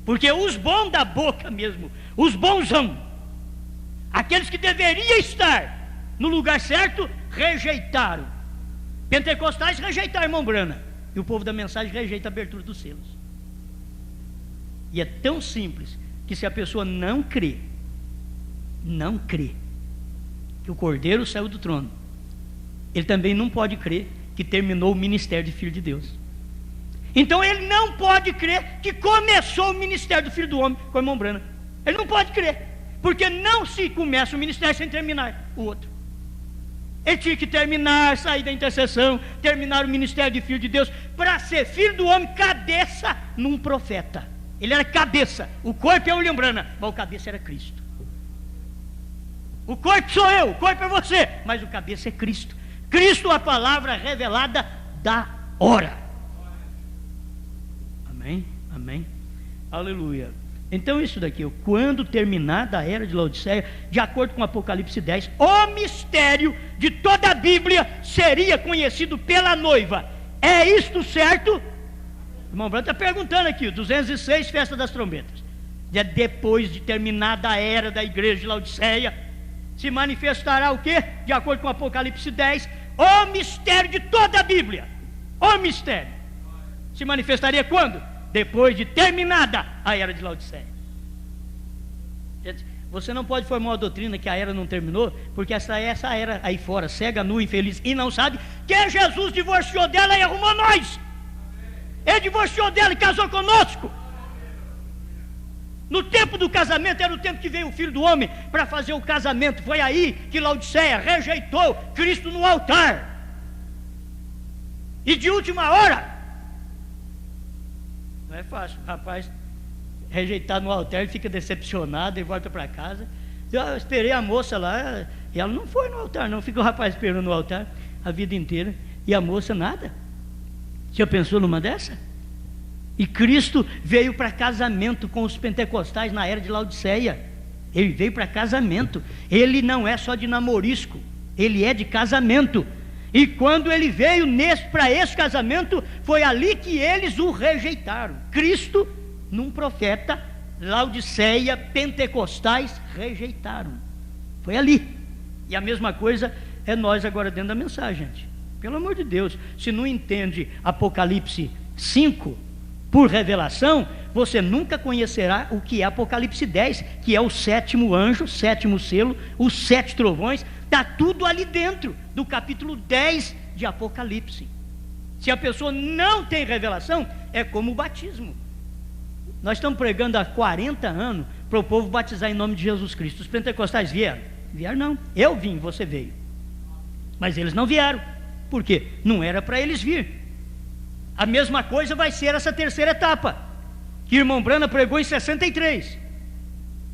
Porque os bons da boca mesmo, os bonzão, aqueles que deveriam estar no lugar certo, rejeitaram. Pentecostais rejeitaram a irmã Brana, e o povo da mensagem rejeita a abertura dos selos. E é tão simples que se a pessoa não crê que o Cordeiro saiu do trono, ele também não pode crer que terminou o ministério de Filho de Deus. Então ele não pode crer que começou o ministério do Filho do Homem com a irmã Brana. Ele não pode crer, porque não se começa o ministério sem terminar o outro. Ele tinha que terminar, sair da intercessão, terminar o ministério de Filho de Deus, para ser Filho do Homem, cabeça num profeta. Ele era cabeça, o corpo é William Branham, mas o cabeça era Cristo. O corpo sou eu, o corpo é você, mas o cabeça é Cristo. Cristo, a palavra revelada da hora. Amém? Amém? Aleluia. Então isso daqui, quando terminada a era de Laodiceia, de acordo com Apocalipse 10, o mistério de toda a Bíblia seria conhecido pela noiva. É isto certo? O irmão Branco está perguntando aqui, 206, festa das trombetas. Depois de terminada a era da igreja de Laodiceia, se manifestará o quê? De acordo com Apocalipse 10, o mistério de toda a Bíblia. O mistério. Se manifestaria quando? Depois de terminada a era de Laodiceia. Gente, você não pode formar uma doutrina que a era não terminou, porque essa era aí fora, cega, nua, infeliz, e não sabe que Jesus divorciou dela e arrumou nós. Ele divorciou dela e casou conosco. No tempo do casamento, era o tempo que veio o Filho do Homem para fazer o casamento. Foi aí que Laodiceia rejeitou Cristo no altar. E de última hora, não é fácil, o rapaz rejeitado no altar, ele fica decepcionado e volta para casa. Eu esperei a moça lá, e ela não foi no altar, não. Fica o rapaz esperando no altar a vida inteira, e a moça nada. Já pensou numa dessa? E Cristo veio para casamento com os pentecostais na era de Laodiceia. Ele veio para casamento. Ele não é só de namorisco, ele é de casamento. E quando ele veio para esse casamento, foi ali que eles o rejeitaram. Cristo, num profeta, Laodiceia, pentecostais rejeitaram. Foi ali. E a mesma coisa é nós agora dentro da mensagem, gente. Pelo amor de Deus, se não entende Apocalipse 5, por revelação, você nunca conhecerá o que é Apocalipse 10, que é o sétimo anjo, sétimo selo, os 7 trovões, está tudo ali dentro do capítulo 10 de Apocalipse. Se a pessoa não tem revelação, é como o batismo. Nós estamos pregando há 40 anos para o povo batizar em nome de Jesus Cristo. Os pentecostais vieram? Vieram não. Eu vim, você veio. Mas eles não vieram. Por quê? Não era para eles vir. A mesma coisa vai ser essa terceira etapa, que o irmão Brana pregou em 63.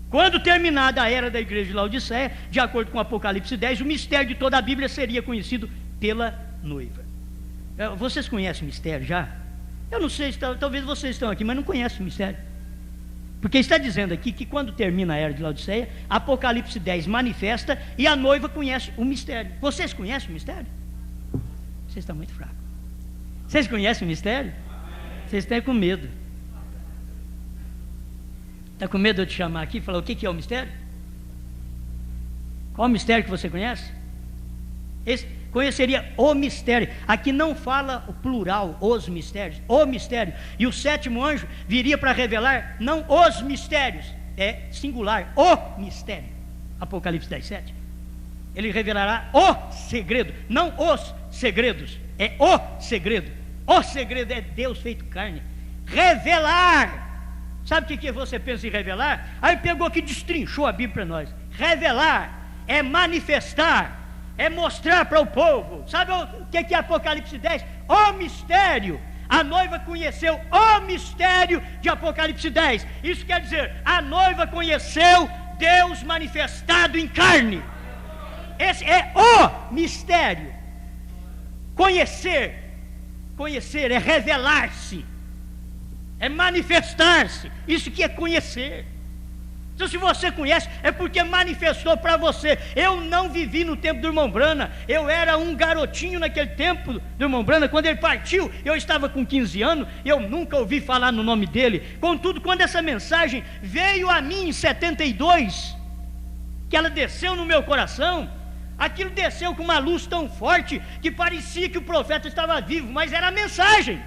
Quando terminada a era da igreja de Laodiceia, de acordo com Apocalipse 10, o mistério de toda a Bíblia seria conhecido pela noiva. Vocês conhecem o mistério já? Eu não sei, talvez vocês estão aqui, mas não conhecem o mistério. Porque está dizendo aqui que quando termina a era de Laodiceia, Apocalipse 10 manifesta e a noiva conhece o mistério. Vocês conhecem o mistério? Vocês estão muito fracos. Vocês conhecem o mistério? Vocês estão com medo. Está com medo de eu te chamar aqui e falar o que é o mistério? Qual o mistério que você conhece? Conheceria o mistério. Aqui não fala o plural, os mistérios, o mistério. E o sétimo anjo viria para revelar não os mistérios, é singular, o mistério. Apocalipse 10, 7. Ele revelará o segredo, não os segredos, é o segredo. O segredo é Deus feito carne. Revelar. Sabe o que você pensa em revelar? Aí pegou aqui e destrinchou a Bíblia para nós. Revelar é manifestar, é mostrar para o povo. Sabe o que é Apocalipse 10? O mistério. A noiva conheceu o mistério de Apocalipse 10. Isso quer dizer, a noiva conheceu Deus manifestado em carne. Esse é o mistério. Conhecer é revelar-se, é manifestar-se. Isso que é conhecer. Então, se você conhece, é porque manifestou para você. Eu não vivi no tempo do irmão Brana. Eu era um garotinho naquele tempo do irmão Brana. Quando ele partiu, eu estava com 15 anos. Eu nunca ouvi falar no nome dele. Contudo, quando essa mensagem veio a mim em 72, que ela desceu no meu coração, aquilo desceu com uma luz tão forte que parecia que o profeta estava vivo, mas era a mensagem.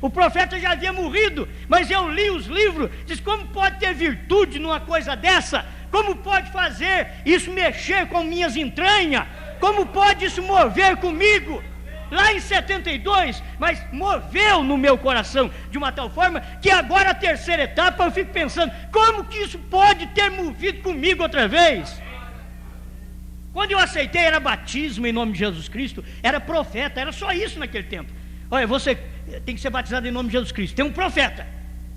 O profeta já havia morrido, mas eu li os livros, diz, como pode ter virtude numa coisa dessa? Como pode fazer isso mexer com minhas entranhas? Como pode isso mover comigo? Lá em 72, mas moveu no meu coração de uma tal forma que agora a terceira etapa eu fico pensando, como que isso pode ter movido comigo outra vez? Quando eu aceitei era batismo em nome de Jesus Cristo, era profeta, era só isso naquele tempo. Olha, você tem que ser batizado em nome de Jesus Cristo, tem um profeta.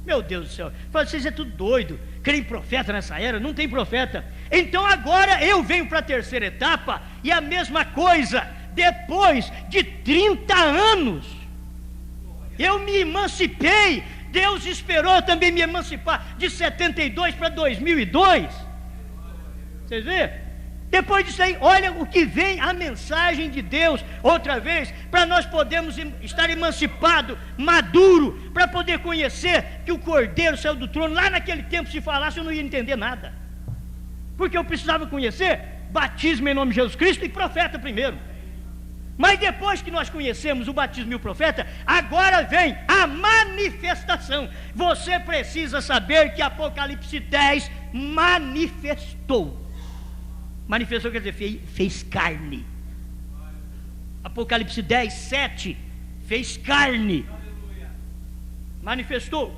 Meu Deus do céu, fala, vocês é tudo doido, creem profeta nessa era? Não tem profeta. Então agora eu venho para a terceira etapa, e a mesma coisa, depois de 30 anos, eu me emancipei. Deus esperou também me emancipar, de 72 para 2002. Vocês vêem? Depois disso aí, olha o que vem, a mensagem de Deus, outra vez, para nós podermos estar emancipados, maduro, para poder conhecer que o Cordeiro saiu do trono. Lá naquele tempo, se falasse, eu não ia entender nada, porque eu precisava conhecer batismo em nome de Jesus Cristo e profeta primeiro. Mas depois que nós conhecemos o batismo e o profeta, agora vem a manifestação. Você precisa saber que Apocalipse 10 manifestou. Manifestou quer dizer, fez carne. Apocalipse 10, 7, fez carne. Manifestou.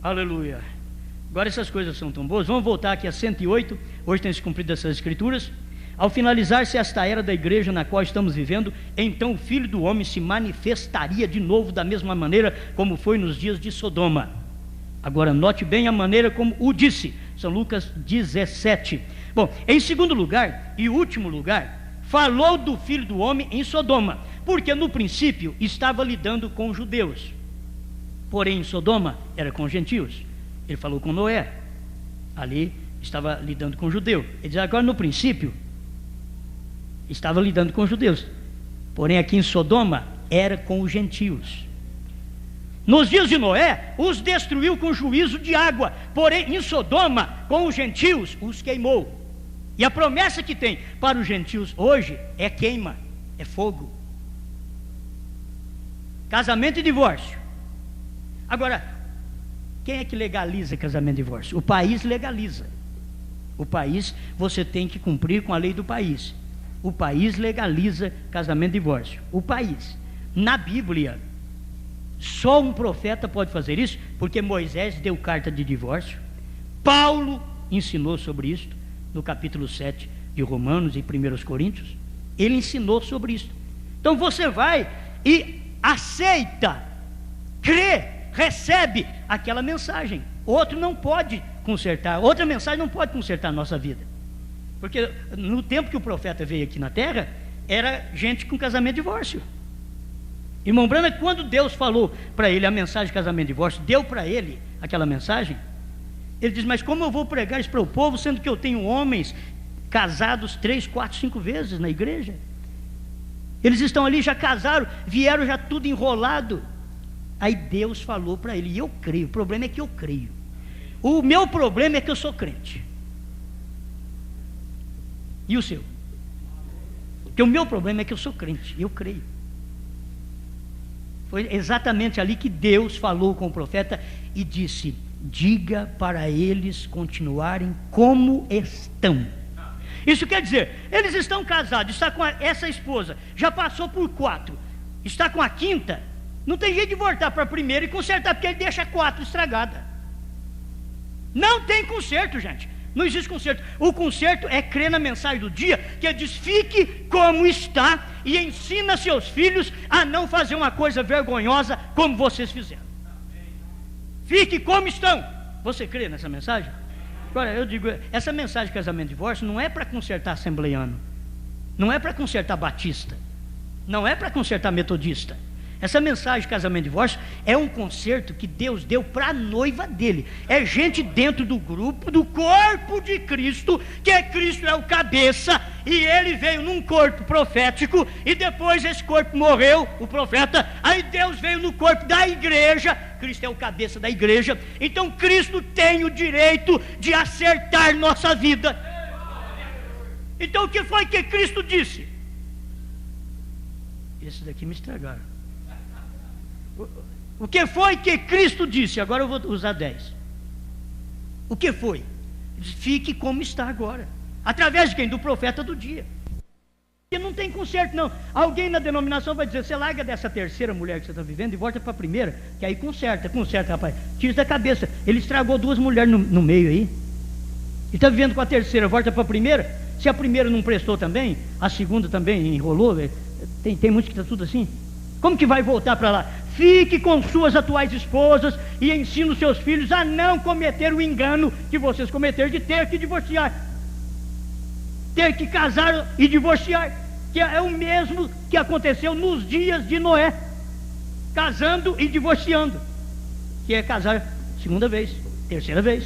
Aleluia. Agora essas coisas são tão boas. Vamos voltar aqui a 108. Hoje tem se cumprido essas escrituras. Ao finalizar-se esta era da igreja na qual estamos vivendo, então o Filho do Homem se manifestaria de novo da mesma maneira como foi nos dias de Sodoma. Agora note bem a maneira como o disse. São Lucas 17. Bom, em segundo lugar e último lugar, falou do Filho do Homem em Sodoma, porque no princípio estava lidando com os judeus, porém em Sodoma era com os gentios. Ele falou com Noé, ali estava lidando com o judeu. Ele diz, agora no princípio estava lidando com os judeus, porém aqui em Sodoma era com os gentios. Nos dias de Noé, os destruiu com juízo de água, porém em Sodoma, com os gentios, os queimou. E a promessa que tem para os gentios hoje é queima, é fogo. Casamento e divórcio. Agora, quem é que legaliza casamento e divórcio? O país legaliza. O país, você tem que cumprir com a lei do país. O país legaliza casamento e divórcio. O país. Na Bíblia, só um profeta pode fazer isso, porque Moisés deu carta de divórcio. Paulo ensinou sobre isso, no capítulo 7 de Romanos e 1 Coríntios. Ele ensinou sobre isso. Então você vai e aceita, crê, recebe aquela mensagem. Outro não pode consertar, outra mensagem não pode consertar a nossa vida. Porque no tempo que o profeta veio aqui na terra, era gente com casamento e divórcio. Irmão Branham, quando Deus falou para ele a mensagem de casamento e divórcio, deu para ele aquela mensagem, ele diz: mas como eu vou pregar isso para o povo, sendo que eu tenho homens casados 3, 4, 5 vezes na igreja? Eles estão ali, já casaram, vieram já tudo enrolado. Aí Deus falou para ele, e eu creio, o problema é que eu creio. O meu problema é que eu sou crente. E o seu? Porque o meu problema é que eu sou crente, e eu creio. Foi exatamente ali que Deus falou com o profeta e disse: diga para eles continuarem como estão. Isso quer dizer, eles estão casados, está com essa esposa, já passou por 4, está com a 5ª, não tem jeito de voltar para a primeira e consertar, porque ele deixa a 4 estragada. Não tem conserto, gente. Não existe conserto. O conserto é crer na mensagem do dia, que diz: fique como está e ensina seus filhos a não fazer uma coisa vergonhosa como vocês fizeram. Fique como estão. Você crê nessa mensagem? Agora, eu digo, essa mensagem de casamento e divórcio não é para consertar assembleiano, não é para consertar batista, não é para consertar metodista. Essa mensagem de casamento e divórcio é um conserto que Deus deu para a noiva dele. É gente dentro do grupo, do corpo de Cristo, que Cristo é o cabeça, e ele veio num corpo profético, e depois esse corpo morreu, o profeta, aí Deus veio no corpo da igreja, Cristo é o cabeça da igreja, então Cristo tem o direito de acertar nossa vida. Então o que foi que Cristo disse? Esses daqui me estragaram. O que foi que Cristo disse? Agora eu vou usar 10. O que foi? Ele disse: fique como está agora. Através de quem? Do profeta do dia. E não tem conserto não. Alguém na denominação vai dizer: você larga dessa terceira mulher que você está vivendo e volta para a primeira, que aí conserta, rapaz. Tira da cabeça. Ele estragou 2 mulheres no meio aí. E está vivendo com a terceira, volta para a primeira. Se a primeira não prestou também, a segunda também enrolou. Tem muitos que está tudo assim. Como que vai voltar para lá? Fique com suas atuais esposas e ensine os seus filhos a não cometer o engano que vocês cometeram de ter que divorciar, ter que casar e divorciar, que é o mesmo que aconteceu nos dias de Noé, casando e divorciando, que é casar 2ª vez, 3ª vez.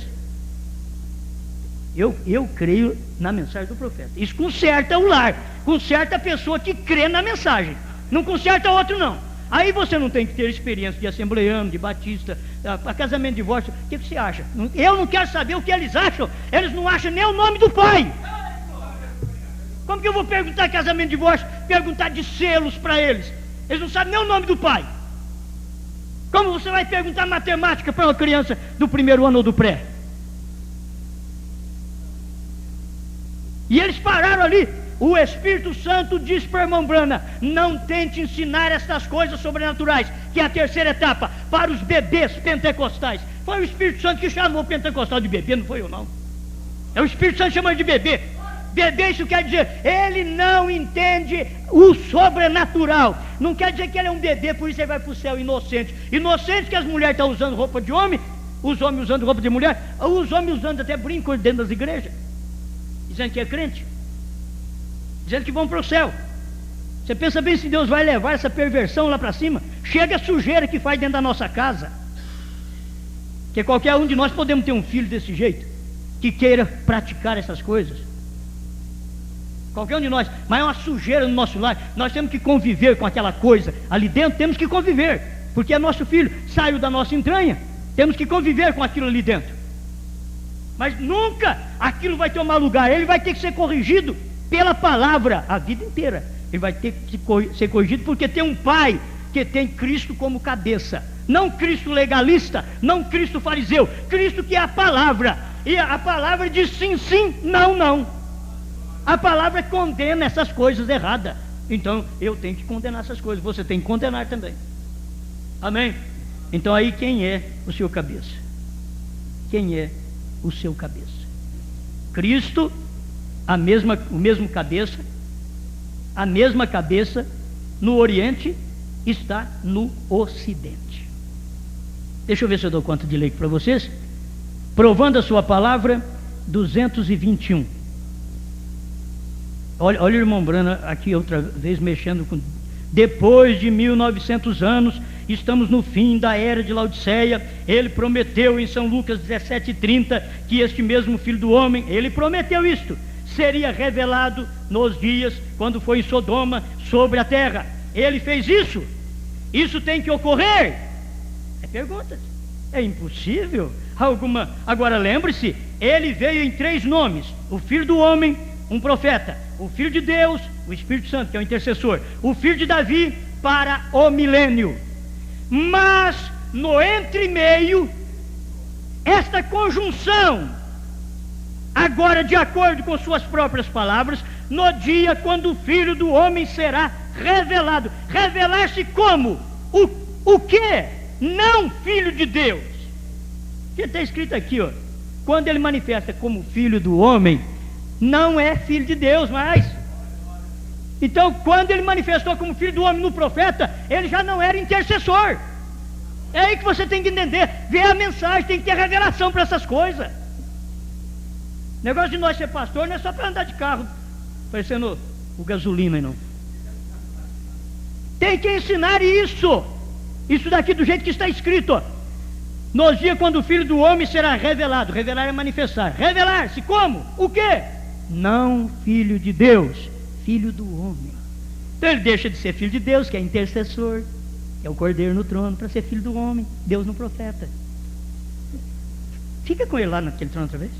Eu creio na mensagem do profeta. Isso conserta o lar, conserta a pessoa que crê na mensagem, não conserta outro não. Aí você não tem que ter experiência de assembleiano, de batista, a casamento, divórcio. O que você acha? Eu não quero saber o que eles acham. Eles não acham nem o nome do pai. Como que eu vou perguntar casamento, divórcio? Perguntar de selos para eles. Eles não sabem nem o nome do pai. Como você vai perguntar matemática para uma criança do 1º ano ou do pré? E eles pararam ali. O Espírito Santo diz para o irmão Branham: não tente ensinar essas coisas sobrenaturais, que é a terceira etapa, para os bebês pentecostais. Foi o Espírito Santo que chamou o pentecostal de bebê, não foi eu não. É o Espírito Santo chamando de bebê. Bebê, isso quer dizer, ele não entende o sobrenatural. Não quer dizer que ele é um bebê, por isso ele vai para o céu inocente. Inocente que as mulheres estão usando roupa de homem, os homens usando roupa de mulher, os homens usando até brincos dentro das igrejas, dizendo que é crente, dizendo que vão para o céu. Você pensa bem se Deus vai levar essa perversão lá para cima? Chega a sujeira que faz dentro da nossa casa, que qualquer um de nós podemos ter um filho desse jeito, que queira praticar essas coisas. Qualquer um de nós, mas é uma sujeira no nosso lar. Nós temos que conviver com aquela coisa ali dentro, temos que conviver, porque é nosso filho, saiu da nossa entranha, temos que conviver com aquilo ali dentro. Mas nunca aquilo vai tomar lugar, ele vai ter que ser corrigido pela palavra a vida inteira. Ele vai ter que ser corrigido porque tem um pai que tem Cristo como cabeça. Não Cristo legalista, não Cristo fariseu, Cristo que é a palavra. E a palavra diz sim, sim, não, não. A palavra condena essas coisas erradas. Então eu tenho que condenar essas coisas, você tem que condenar também. Amém? Então aí quem é o seu cabeça? Quem é o seu cabeça? Cristo, o mesmo cabeça, a mesma cabeça no Oriente está no Ocidente. Deixa eu ver se eu dou conta de ler aqui para vocês. Provando a sua palavra, 221. Olha o irmão Brana aqui outra vez mexendo com... Depois de 1900 anos, estamos no fim da era de Laodiceia. Ele prometeu em São Lucas 17:30 que este mesmo Filho do Homem, ele prometeu isto, seria revelado nos dias quando foi em Sodoma sobre a terra. Ele fez isso. Isso tem que ocorrer? É pergunta. É impossível alguma. Agora lembre-se, ele veio em 3 nomes: o Filho do Homem, um profeta, o Filho de Deus, o Espírito Santo, que é o intercessor, o Filho de Davi para o milênio. Mas no entremeio, esta conjunção, agora de acordo com suas próprias palavras, no dia quando o Filho do Homem será revelado. Revelar-se como? O que? Não Filho de Deus. Que está escrito aqui, ó. Quando ele manifesta como Filho do Homem, não é Filho de Deus mais. Então, quando ele manifestou como Filho do Homem no profeta, ele já não era intercessor. É aí que você tem que entender, ver a mensagem, tem que ter revelação para essas coisas. O negócio de nós ser pastor não é só para andar de carro parecendo o gasolina, não. Tem que ensinar isso daqui do jeito que está escrito, ó. Nos dias quando o Filho do Homem será revelado. Revelar é manifestar. Revelar-se como? O quê? Não Filho de Deus, Filho do Homem. Então ele deixa de ser Filho de Deus, que é intercessor, é o Cordeiro no trono, para ser Filho do Homem, Deus no profeta. Fica com ele lá naquele trono outra vez.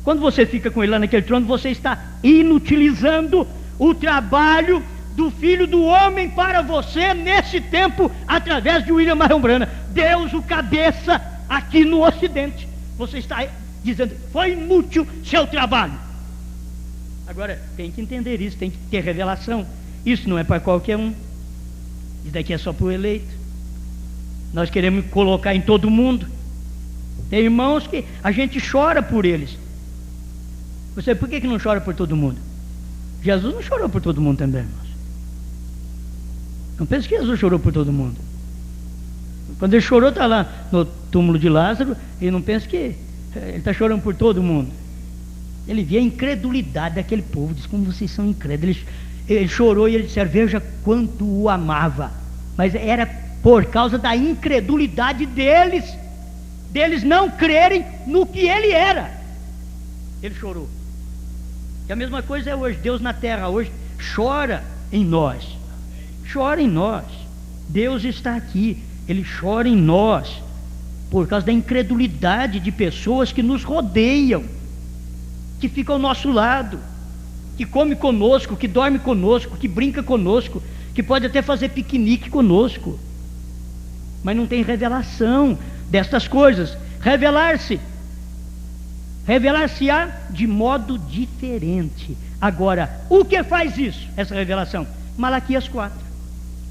Quando você fica com ele lá naquele trono, você está inutilizando o trabalho do Filho do Homem para você nesse tempo, através de William Marion Branham. Deus o cabeça aqui no Ocidente. Você está dizendo, foi inútil seu trabalho. Agora, tem que entender isso, tem que ter revelação. Isso não é para qualquer um. Isso daqui é só para o eleito. Nós queremos colocar em todo mundo. Tem irmãos que a gente chora por eles. Você, por que não chora por todo mundo? Jesus não chorou por todo mundo também, irmãos. Não pense que Jesus chorou por todo mundo. Quando ele chorou, está lá no túmulo de Lázaro, e não pense que ele está chorando por todo mundo. Ele via a incredulidade daquele povo, diz, como vocês são incrédulos. Ele chorou e ele disse, veja quanto o amava. Mas era por causa da incredulidade deles não crerem no que ele era. Ele chorou. E a mesma coisa é hoje. Deus na terra hoje chora em nós. Chora em nós. Deus está aqui. Ele chora em nós por causa da incredulidade de pessoas que nos rodeiam, que ficam ao nosso lado, que come conosco, que dorme conosco, que brinca conosco, que pode até fazer piquenique conosco, mas não tem revelação destas coisas. Revelar-se-á de modo diferente. Agora, o que faz isso, essa revelação? Malaquias 4.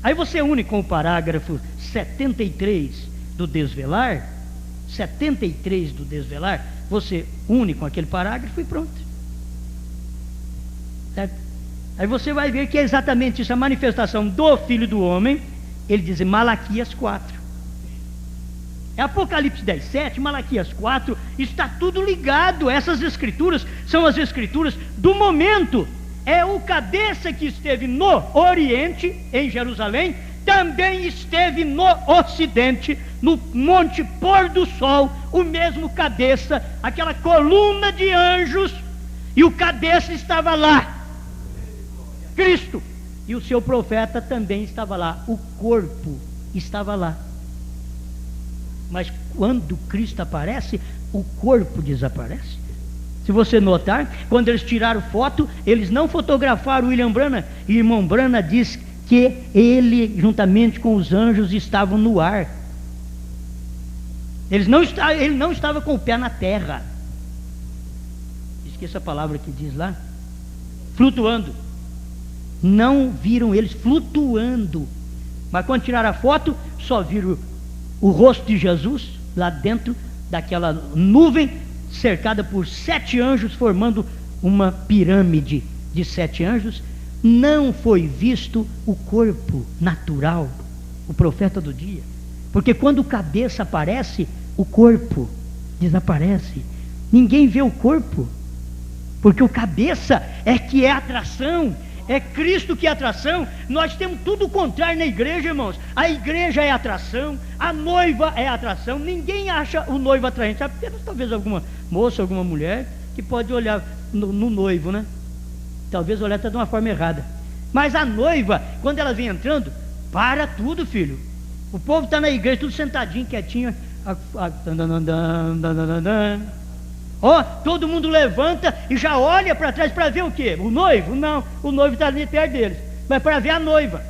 Aí você une com o parágrafo 73 do desvelar, 73 do desvelar, você une com aquele parágrafo e pronto. Certo? Aí você vai ver que é exatamente isso, a manifestação do Filho do Homem. Ele diz em Malaquias 4. É Apocalipse 10:7, Malaquias 4, está tudo ligado. Essas escrituras são as escrituras do momento. É o cabeça que esteve no Oriente, em Jerusalém, também esteve no Ocidente, no Monte Pôr do Sol, o mesmo cabeça, aquela coluna de anjos, e o cabeça estava lá, Cristo, e o seu profeta também estava lá, o corpo estava lá. Mas quando Cristo aparece, o corpo desaparece. Se você notar, quando eles tiraram foto, eles não fotografaram William Branham, e irmão Branham diz que ele, juntamente com os anjos, estavam no ar. Ele não estava com o pé na terra. Esqueça a palavra que diz lá. Flutuando. Não viram eles flutuando. Mas quando tiraram a foto, só viram o rosto de Jesus lá dentro daquela nuvem, cercada por 7 anjos, formando uma pirâmide de 7 anjos. Não foi visto o corpo natural, o profeta do dia. Porque quando o cabeça aparece, o corpo desaparece. Ninguém vê o corpo, porque o cabeça é que é atração, é Cristo que é atração. Nós temos tudo o contrário na igreja, irmãos. A igreja é atração, a noiva é atração. Ninguém acha o noivo atraente, apenas talvez alguma moça, alguma mulher que pode olhar no noivo, né? Talvez olhar até de uma forma errada. Mas a noiva, quando ela vem entrando, para tudo, filho. O povo está na igreja, tudo sentadinho, quietinho. Ó, todo mundo levanta e já olha para trás para ver o quê? O noivo? Não, o noivo está ali perto deles. Mas para ver a noiva.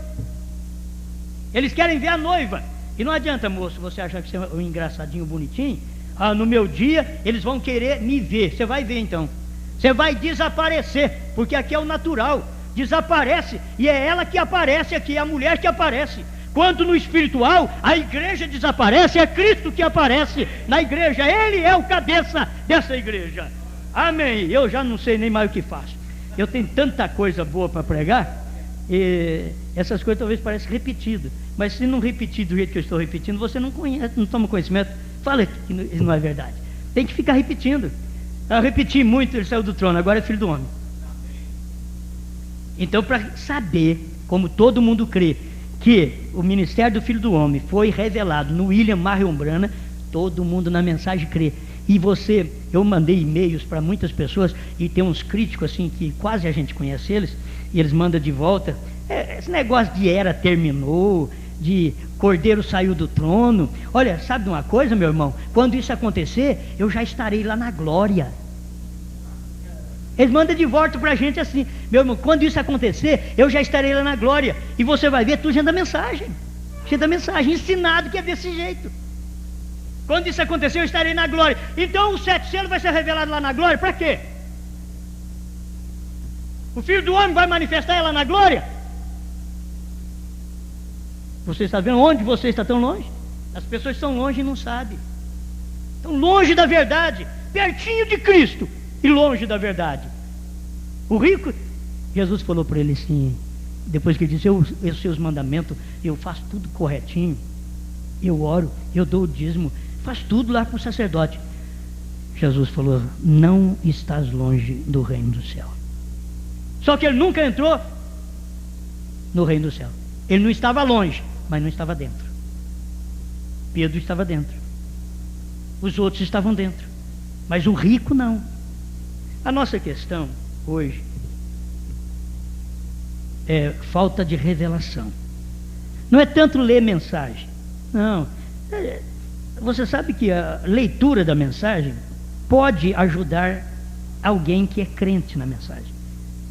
Eles querem ver a noiva. E não adianta, moço, você achar que você é um engraçadinho, bonitinho. Ah, no meu dia, eles vão querer me ver. Você vai ver então. Você vai desaparecer, porque aqui é o natural. Desaparece, e é ela que aparece aqui, é a mulher que aparece. Quando no espiritual, a igreja desaparece, é Cristo que aparece na igreja. Ele é o cabeça dessa igreja. Amém. Eu já não sei nem mais o que faço. Eu tenho tanta coisa boa para pregar, e essas coisas talvez pareçam repetidas. Mas se não repetir do jeito que eu estou repetindo, você não conhece, não toma conhecimento. Fala que não é verdade. Tem que ficar repetindo. Eu repeti muito, ele saiu do trono, agora é filho do homem. Então, para saber, como todo mundo crê, que o ministério do Filho do Homem foi revelado no William Marion Branham, todo mundo na mensagem crê. E eu mandei e-mails para muitas pessoas, e tem uns críticos assim, que quase a gente conhece eles, e eles mandam de volta, esse negócio de era terminou, de Cordeiro saiu do trono. Olha, sabe uma coisa, meu irmão? Quando isso acontecer, eu já estarei lá na glória. Eles mandam de volta para a gente assim: meu irmão, quando isso acontecer, eu já estarei lá na glória. E você vai ver tudo dentro da mensagem. Dentro da mensagem, ensinado que é desse jeito. Quando isso acontecer, eu estarei na glória. Então o 7 selo vai ser revelado lá na glória, para quê? O Filho do Homem vai manifestar lá na glória? Você está vendo onde você está tão longe? As pessoas estão longe e não sabem. Estão longe da verdade, pertinho de Cristo e longe da verdade. O rico, Jesus falou para ele assim, depois que ele disse: eu seus mandamentos, eu faço tudo corretinho, eu oro, eu dou o dízimo, faço tudo lá com o sacerdote. Jesus falou: não estás longe do reino do céu. Só que ele nunca entrou no reino do céu. Ele não estava longe, mas não estava dentro. Pedro estava dentro, os outros estavam dentro, mas o rico não. A nossa questão hoje é falta de revelação. Não é tanto ler mensagem, não. Você sabe que a leitura da mensagem pode ajudar alguém que é crente na mensagem,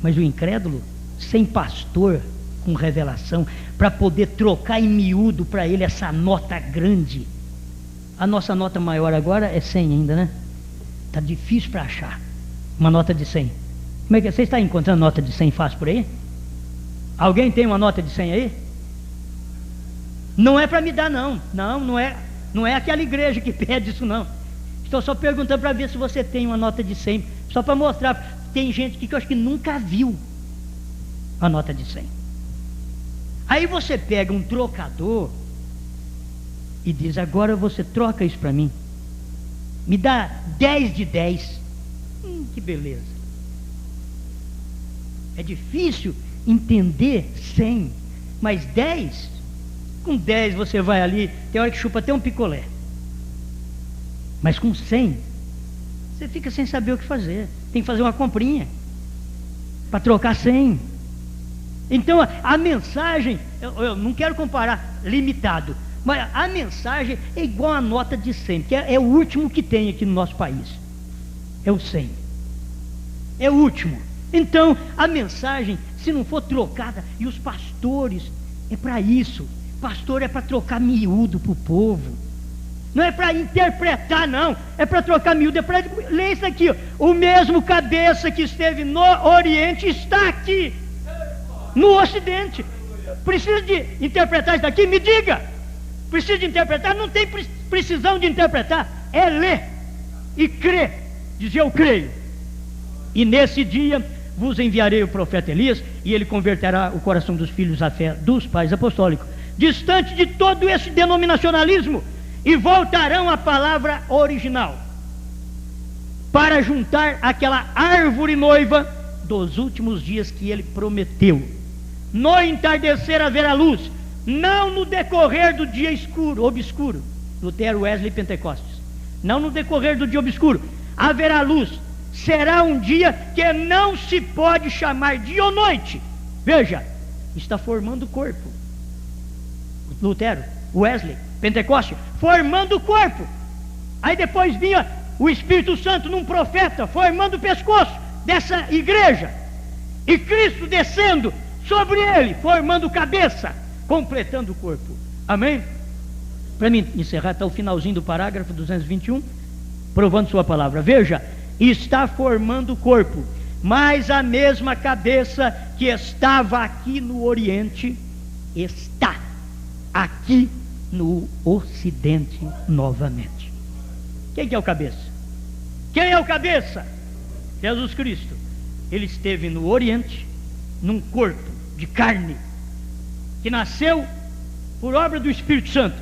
mas o incrédulo, sem pastor com revelação, para poder trocar em miúdo para ele essa nota grande. A nossa nota maior agora é 100 ainda, né? Está difícil para achar uma nota de 100. Como é que você está encontrando nota de 100 fácil por aí? Alguém tem uma nota de 100 aí? Não é para me dar, não. Não é aquela igreja que pede isso, não. Estou só perguntando para ver se você tem uma nota de 100, só para mostrar. Tem gente que eu acho que nunca viu a nota de 100. Aí você pega um trocador e diz: agora você troca isso para mim, me dá 10 de 10. Que beleza. É difícil entender 100, mas 10, com 10 você vai ali, tem hora que chupa até um picolé, mas com 100 você fica sem saber o que fazer, tem que fazer uma comprinha para trocar 100. Então a mensagem, eu não quero comparar limitado, mas a mensagem é igual a nota de 100, que é o último que tem aqui no nosso país, é o 100, é o último. Então, a mensagem, se não for trocada, e os pastores, é para isso. Pastor é para trocar miúdo para o povo. Não é para interpretar, não. É para trocar miúdo, é para ler isso aqui. Ó. O mesmo cabeça que esteve no Oriente está aqui, no Ocidente. Precisa de interpretar isso daqui? Me diga. Precisa de interpretar? Não tem precisão de interpretar. É ler e crer. Dizer eu creio. E nesse dia vos enviarei o profeta Elias, e ele converterá o coração dos filhos à fé dos pais apostólicos, distante de todo esse denominacionalismo, e voltarão à palavra original, para juntar aquela árvore noiva dos últimos dias que ele prometeu. No entardecer haverá luz, não no decorrer do dia escuro, obscuro. Lutero, Wesley e Pentecostes. Não no decorrer do dia obscuro haverá luz. Será um dia que não se pode chamar dia ou noite. Veja, está formando o corpo. Lutero, Wesley, Pentecoste, formando o corpo. Aí depois vinha o Espírito Santo num profeta, formando o pescoço dessa igreja. E Cristo descendo sobre ele, formando cabeça, completando o corpo. Amém? Para mim encerrar, está o finalzinho do parágrafo 221, provando sua palavra. Veja, está formando o corpo, mas a mesma cabeça que estava aqui no Oriente, está aqui no Ocidente novamente. Quem que é o cabeça? Quem é o cabeça? Jesus Cristo. Ele esteve no Oriente, num corpo de carne, que nasceu por obra do Espírito Santo,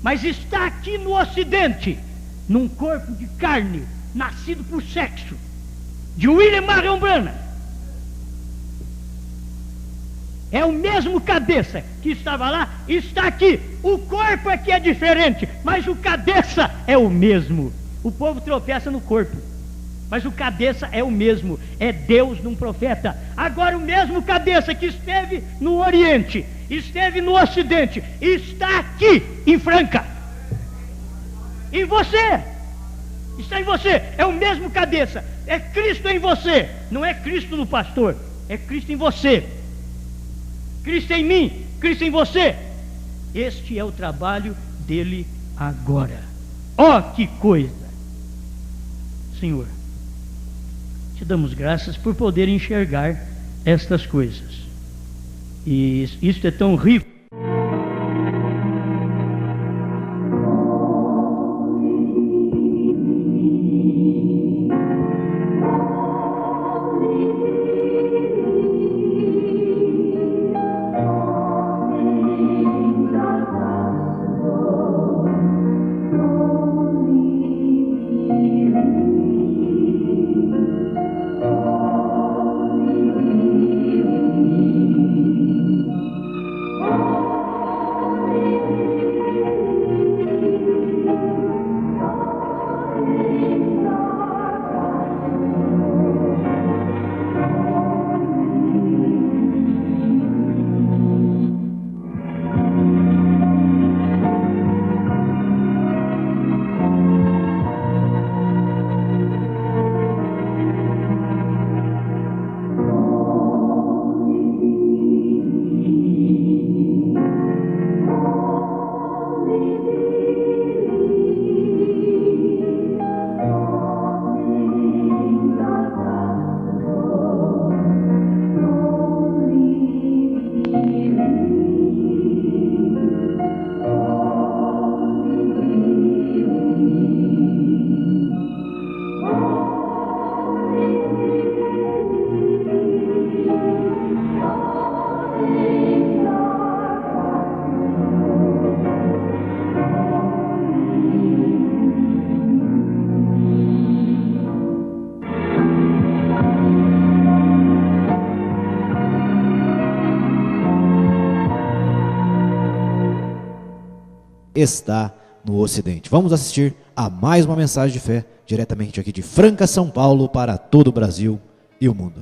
mas está aqui no Ocidente, num corpo de carne, nascido por sexo, de William Marion Branham. É o mesmo cabeça que estava lá, está aqui. O corpo é que é diferente, mas o cabeça é o mesmo. O povo tropeça no corpo, mas o cabeça é o mesmo. É Deus num profeta. Agora o mesmo cabeça que esteve no Oriente, esteve no Ocidente, está aqui em Franca, em você. Está em você, é o mesmo cabeça. É Cristo em você. Não é Cristo no pastor, é Cristo em você. Cristo em mim, Cristo em você. Este é o trabalho dele agora. Ó, que coisa! Senhor, te damos graças por poder enxergar estas coisas. E isto é tão rico. Está no Ocidente. Vamos assistir a mais uma mensagem de fé, diretamente aqui de Franca, São Paulo, para todo o Brasil e o mundo.